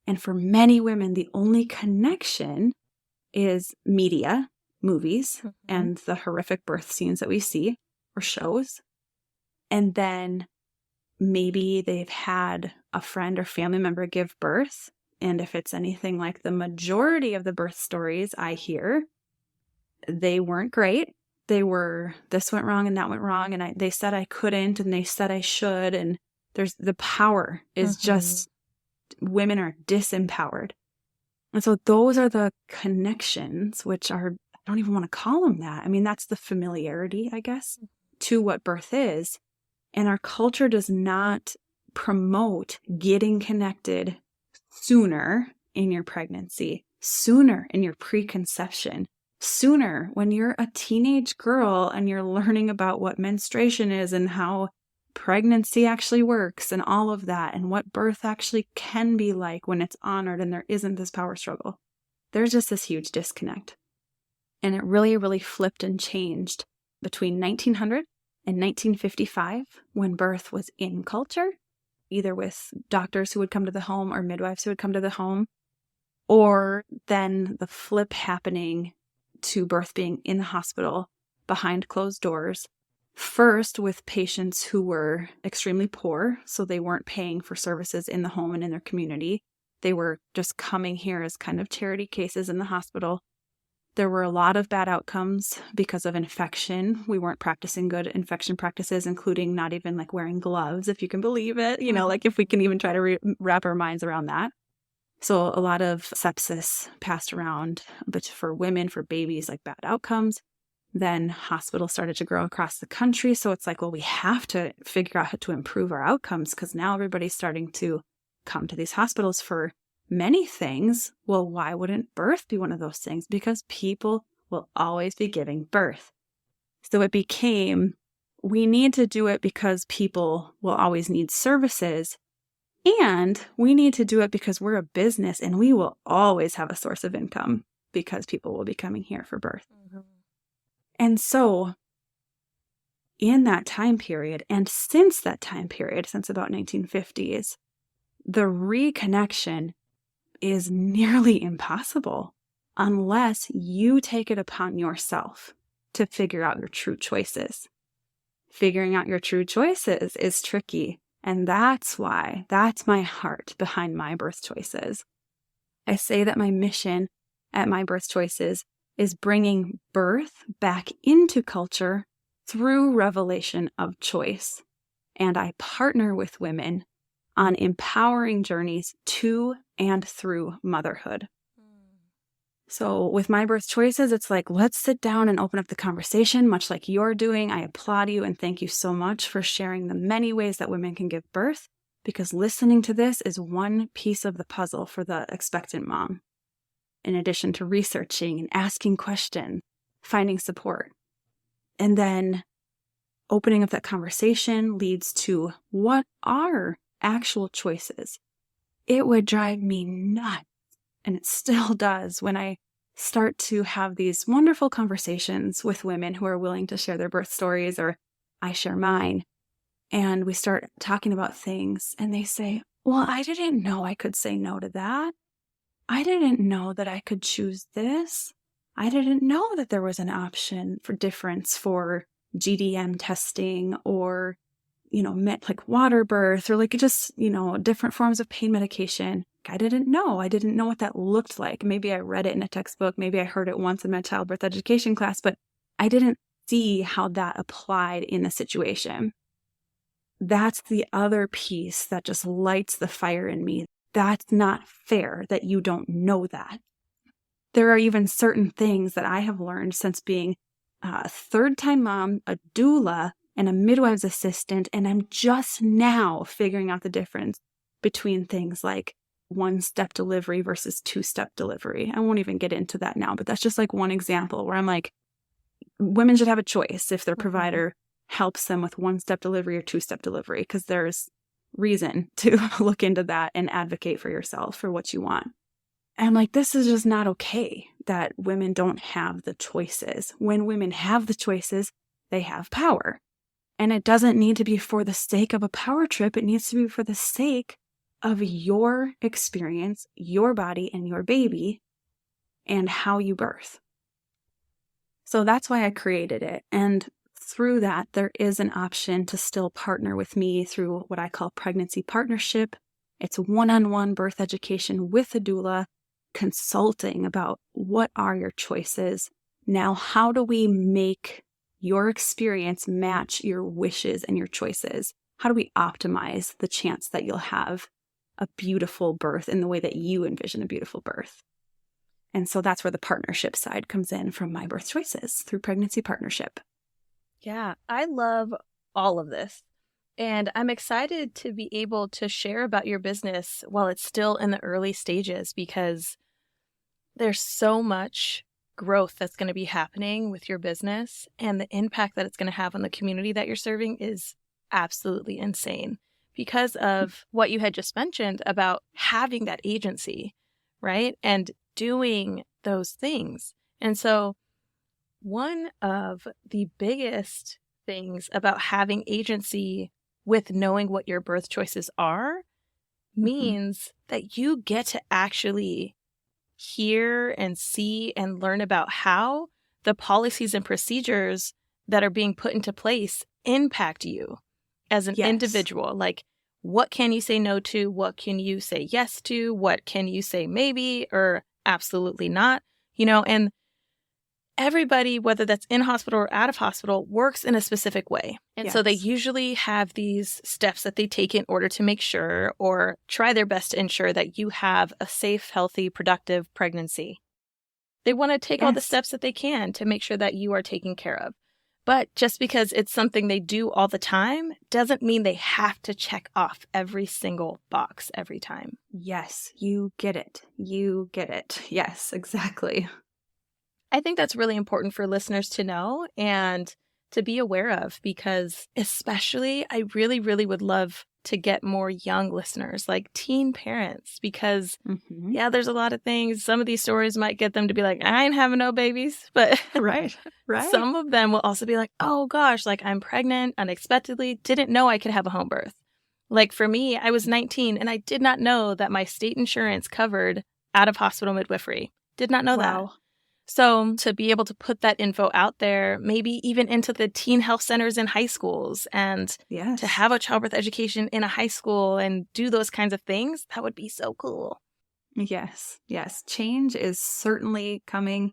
And for many women, the only connection is media, movies, and the horrific birth scenes that we see or shows. And then maybe they've had a friend or family member give birth. And if it's anything like the majority of the birth stories I hear, they weren't great. They were, this went wrong and that went wrong. And they said I couldn't and they said I should. And there's the power is just, women are disempowered. And so those are the connections, which are, I don't even want to call them that. I mean, that's the familiarity, I guess, to what birth is. And our culture does not promote getting connected sooner in your pregnancy, sooner in your preconception, sooner when you're a teenage girl and you're learning about what menstruation is and how pregnancy actually works and all of that and what birth actually can be like when it's honored and there isn't this power struggle. There's just this huge disconnect. And it really, really flipped and changed between 1900 and 1955 when birth was in culture, either with doctors who would come to the home or midwives who would come to the home, or then the flip happening to birth being in the hospital behind closed doors. First, with patients who were extremely poor, so they weren't paying for services in the home and in their community. They were just coming here as kind of charity cases in the hospital. There were a lot of bad outcomes because of infection. We weren't practicing good infection practices, including not even like wearing gloves, if you can believe it. Like if we can even try to wrap our minds around that. So a lot of sepsis passed around, but for women, for babies, like bad outcomes. Then hospitals started to grow across the country. So it's like, well, we have to figure out how to improve our outcomes because now everybody's starting to come to these hospitals for many things. Well, why wouldn't birth be one of those things? Because people will always be giving birth. So it became, we need to do it because people will always need services. And we need to do it because we're a business and we will always have a source of income because people will be coming here for birth. Mm-hmm. And so in that time period, and since that time period, since about 1950s, the reconnection is nearly impossible unless you take it upon yourself to figure out your true choices. Figuring out your true choices is tricky. And that's my heart behind My Birth Choices. I say that my mission at My Birth Choices is bringing birth back into culture through revelation of choice. And I partner with women on empowering journeys to and through motherhood. So with My Birth Choices, it's like, let's sit down and open up the conversation, much like you're doing. I applaud you and thank you so much for sharing the many ways that women can give birth, because listening to this is one piece of the puzzle for the expectant mom. In addition to researching and asking questions, finding support. And then opening up that conversation leads to what are actual choices. It would drive me nuts, and it still does, when I start to have these wonderful conversations with women who are willing to share their birth stories, or I share mine, and we start talking about things, and they say, well, I didn't know I could say no to that. I didn't know that I could choose this. I didn't know that there was an option for difference for GDM testing, or, like water birth, or like just, different forms of pain medication. I didn't know. I didn't know what that looked like. Maybe I read it in a textbook. Maybe I heard it once in my childbirth education class, but I didn't see how that applied in the situation. That's the other piece that just lights the fire in me. That's not fair that you don't know that. There are even certain things that I have learned since being a third-time mom, a doula, and a midwife's assistant, and I'm just now figuring out the difference between things like one-step delivery versus two-step delivery. I won't even get into that now, but that's just like one example where I'm like, women should have a choice if their provider helps them with one-step delivery or two-step delivery, because there's reason to look into that and advocate for yourself for what you want. And I'm like, this is just not okay that women don't have the choices. When women have the choices, they have power. And it doesn't need to be for the sake of a power trip. It needs to be for the sake of your experience, your body, and your baby, and how you birth. So that's why I created it. And through that, there is an option to still partner with me through what I call pregnancy partnership. It's one-on-one birth education with a doula, consulting about what are your choices. Now, how do we make your experience match your wishes and your choices? How do we optimize the chance that you'll have a beautiful birth in the way that you envision a beautiful birth? And so that's where the partnership side comes in from My Birth Choices through pregnancy partnership. Yeah, I love all of this. And I'm excited to be able to share about your business while it's still in the early stages, because there's so much growth that's going to be happening with your business, and the impact that it's going to have on the community that you're serving is absolutely insane because of what you had just mentioned about having that agency, right? And doing those things. And so one of the biggest things about having agency with knowing what your birth choices are means that you get to actually hear and see and learn about how the policies and procedures that are being put into place impact you as an individual. Like, what can you say no to? What can you say yes to? What can you say maybe or absolutely not? And everybody, whether that's in hospital or out of hospital, works in a specific way. And so they usually have these steps that they take in order to make sure or try their best to ensure that you have a safe, healthy, productive pregnancy. They want to take all the steps that they can to make sure that you are taken care of. But just because it's something they do all the time doesn't mean they have to check off every single box every time. Yes, you get it. You get it. Yes, exactly. I think that's really important for listeners to know and to be aware of, because especially I really, really would love to get more young listeners, like teen parents, because yeah, there's a lot of things. Some of these stories might get them to be like, I ain't having no babies, but Right. some of them will also be like, oh gosh, like I'm pregnant unexpectedly, didn't know I could have a home birth. Like for me, I was 19 and I did not know that my state insurance covered out of hospital midwifery. Did not know that. So to be able to put that info out there, maybe even into the teen health centers in high schools, and to have a childbirth education in a high school and do those kinds of things, that would be so cool. Yes. Change is certainly coming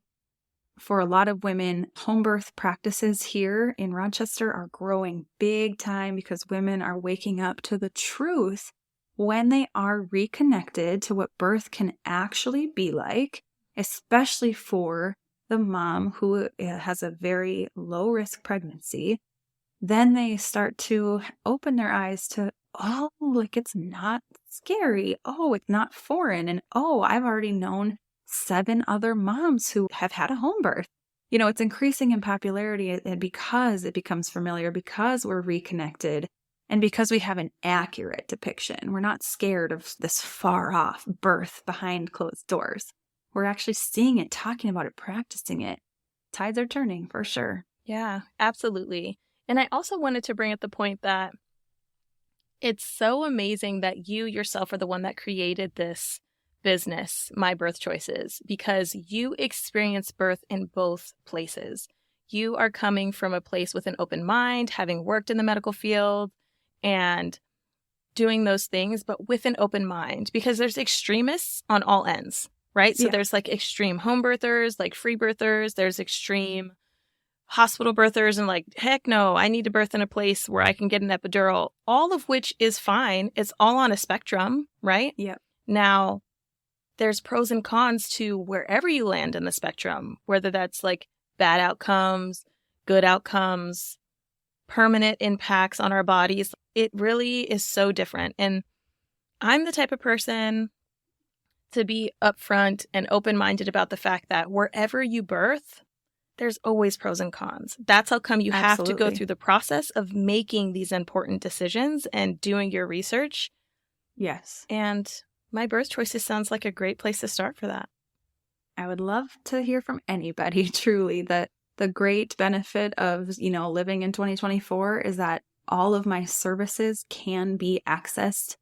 for a lot of women. Home birth practices here in Rochester are growing big time because women are waking up to the truth when they are reconnected to what birth can actually be like, especially for the mom who has a very low risk pregnancy. Then they start to open their eyes to, oh, like it's not scary. Oh, it's not foreign. And oh, I've already known 7 other moms who have had a home birth. You know, it's increasing in popularity because it becomes familiar, because we're reconnected, and because we have an accurate depiction. We're not scared of this far off birth behind closed doors. We're actually seeing it, talking about it, practicing it. Tides are turning for sure. Yeah, absolutely. And I also wanted to bring up the point that it's so amazing that you yourself are the one that created this business, My Birth Choices, because you experience birth in both places. You are coming from a place with an open mind, having worked in the medical field and doing those things, but with an open mind, because there's extremists on all ends, right? So there's like extreme home birthers, like free birthers, there's extreme hospital birthers and like, heck no, I need to birth in a place where I can get an epidural, all of which is fine. It's all on a spectrum, right? Yep. Now, there's pros and cons to wherever you land in the spectrum, whether that's like bad outcomes, good outcomes, permanent impacts on our bodies. It really is so different. And I'm the type of person to be upfront and open-minded about the fact that wherever you birth, there's always pros and cons. That's how come you have to go through the process of making these important decisions and doing your research. Yes. And My Birth Choices sounds like a great place to start for that. I would love to hear from anybody, truly, that the great benefit of, living in 2024 is that all of my services can be accessed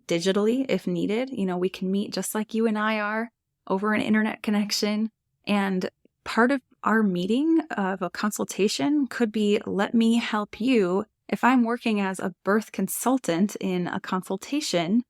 digitally if needed. We can meet just like you and I are over an internet connection. And part of our meeting of a consultation could be, let me help you. If I'm working as a birth consultant in a consultation,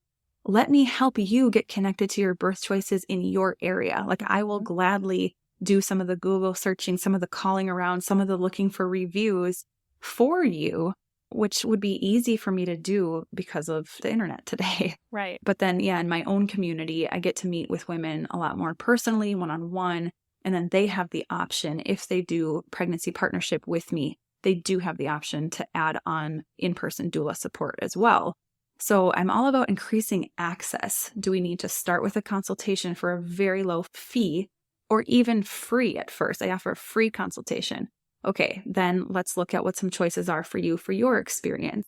let me help you get connected to your birth choices in your area. Like I will gladly do some of the Google searching, some of the calling around, some of the looking for reviews for you, which would be easy for me to do because of the internet today. Right. But then, in my own community, I get to meet with women a lot more personally, one-on-one. And then they have the option, if they do pregnancy partnership with me, they do have the option to add on in-person doula support as well. So I'm all about increasing access. Do we need to start with a consultation for a very low fee or even free at first? I offer a free consultation. Okay, then let's look at what some choices are for you for your experience.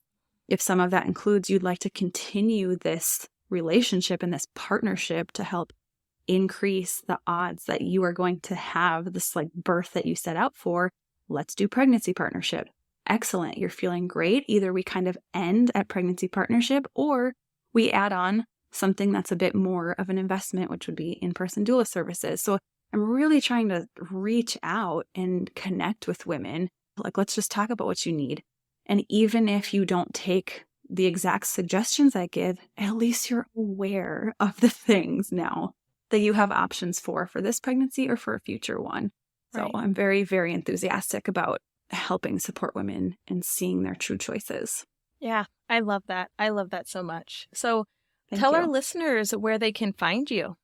If some of that includes you'd like to continue this relationship and this partnership to help increase the odds that you are going to have this like birth that you set out for, let's do pregnancy partnership. Excellent. You're feeling great. Either we kind of end at pregnancy partnership or we add on something that's a bit more of an investment, which would be in-person doula services. So I'm really trying to reach out and connect with women. Like, let's just talk about what you need. And even if you don't take the exact suggestions I give, at least you're aware of the things now that you have options for this pregnancy or for a future one. So Right. I'm very, very enthusiastic about helping support women and seeing their true choices. Yeah, I love that. I love that so much. So Thank tell you. our listeners where they can find you.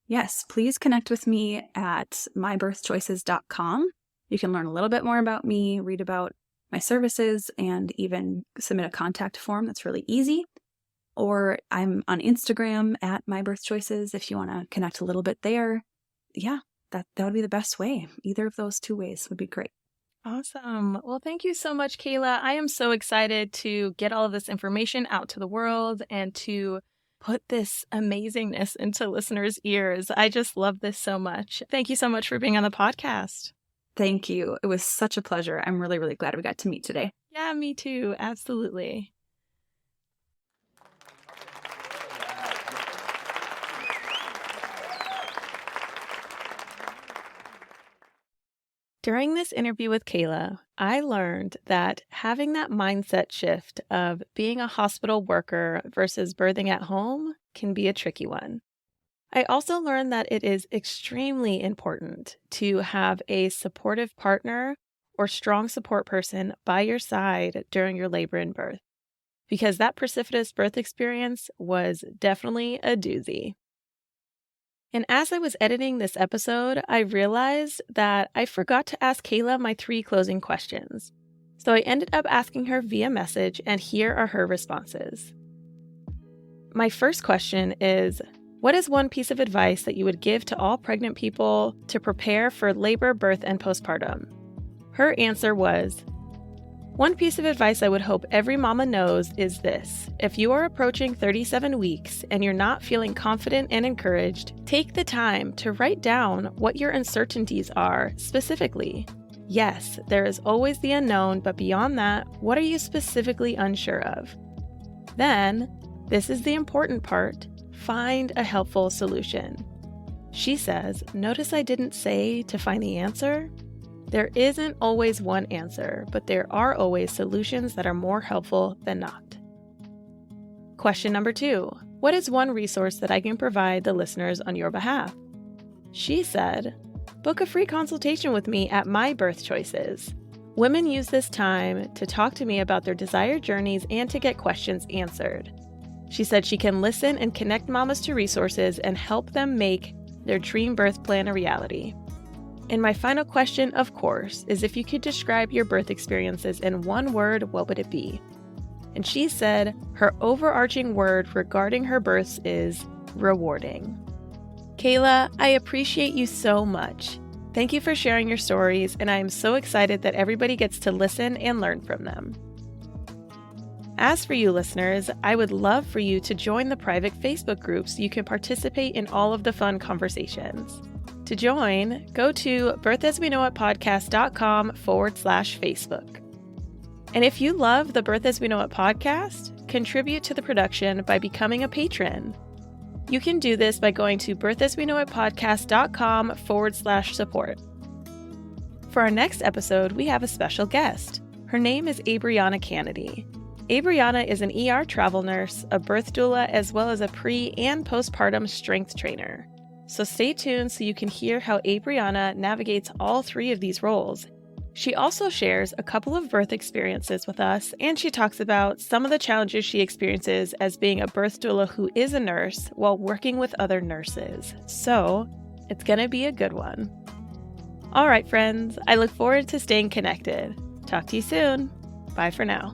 Yes, please connect with me at mybirthchoices.com. You can learn a little bit more about me, read about my services, and even submit a contact form that's really easy. Or I'm on Instagram at mybirthchoices if you want to connect a little bit there. Yeah, that would be the best way. Either of those 2 ways would be great. Awesome. Well, thank you so much, Kayla. I am so excited to get all of this information out to the world and to put this amazingness into listeners' ears. I just love this so much. Thank you so much for being on the podcast. Thank you. It was such a pleasure. I'm really, really glad we got to meet today. Yeah, me too. Absolutely. During this interview with Kayla, I learned that having that mindset shift of being a hospital worker versus birthing at home can be a tricky one. I also learned that it is extremely important to have a supportive partner or strong support person by your side during your labor and birth, because that precipitous birth experience was definitely a doozy. And as I was editing this episode, I realized that I forgot to ask Kayla my 3 closing questions. So I ended up asking her via message, and here are her responses. My first question is, what is one piece of advice that you would give to all pregnant people to prepare for labor, birth, and postpartum? Her answer was, one piece of advice I would hope every mama knows is this. If you are approaching 37 weeks and you're not feeling confident and encouraged, take the time to write down what your uncertainties are specifically. Yes, there is always the unknown, but beyond that, what are you specifically unsure of? Then, this is the important part, find a helpful solution. She says, notice I didn't say to find the answer. There isn't always one answer, but there are always solutions that are more helpful than not. Question number 2. What is one resource that I can provide the listeners on your behalf? She said, book a free consultation with me at My Birth Choices. Women use this time to talk to me about their desired journeys and to get questions answered. She said she can listen and connect mamas to resources and help them make their dream birth plan a reality. And my final question, of course, is if you could describe your birth experiences in one word, what would it be? And she said her overarching word regarding her births is rewarding. Kayla, I appreciate you so much. Thank you for sharing your stories, and I am so excited that everybody gets to listen and learn from them. As for you listeners, I would love for you to join the private Facebook group so you can participate in all of the fun conversations. To join, go to birthasweknowit.podcast.com/Facebook. And if you love the Birth As We Know It podcast, contribute to the production by becoming a patron. You can do this by going to birthasweknowitpodcast.com/support. For our next episode, we have a special guest. Her name is Abriana Kennedy. Abriana is an ER travel nurse, a birth doula, as well as a pre- and postpartum strength trainer. So stay tuned so you can hear how Abriana navigates all 3 of these roles. She also shares a couple of birth experiences with us, and she talks about some of the challenges she experiences as being a birth doula who is a nurse while working with other nurses. So it's going to be a good one. All right, friends, I look forward to staying connected. Talk to you soon. Bye for now.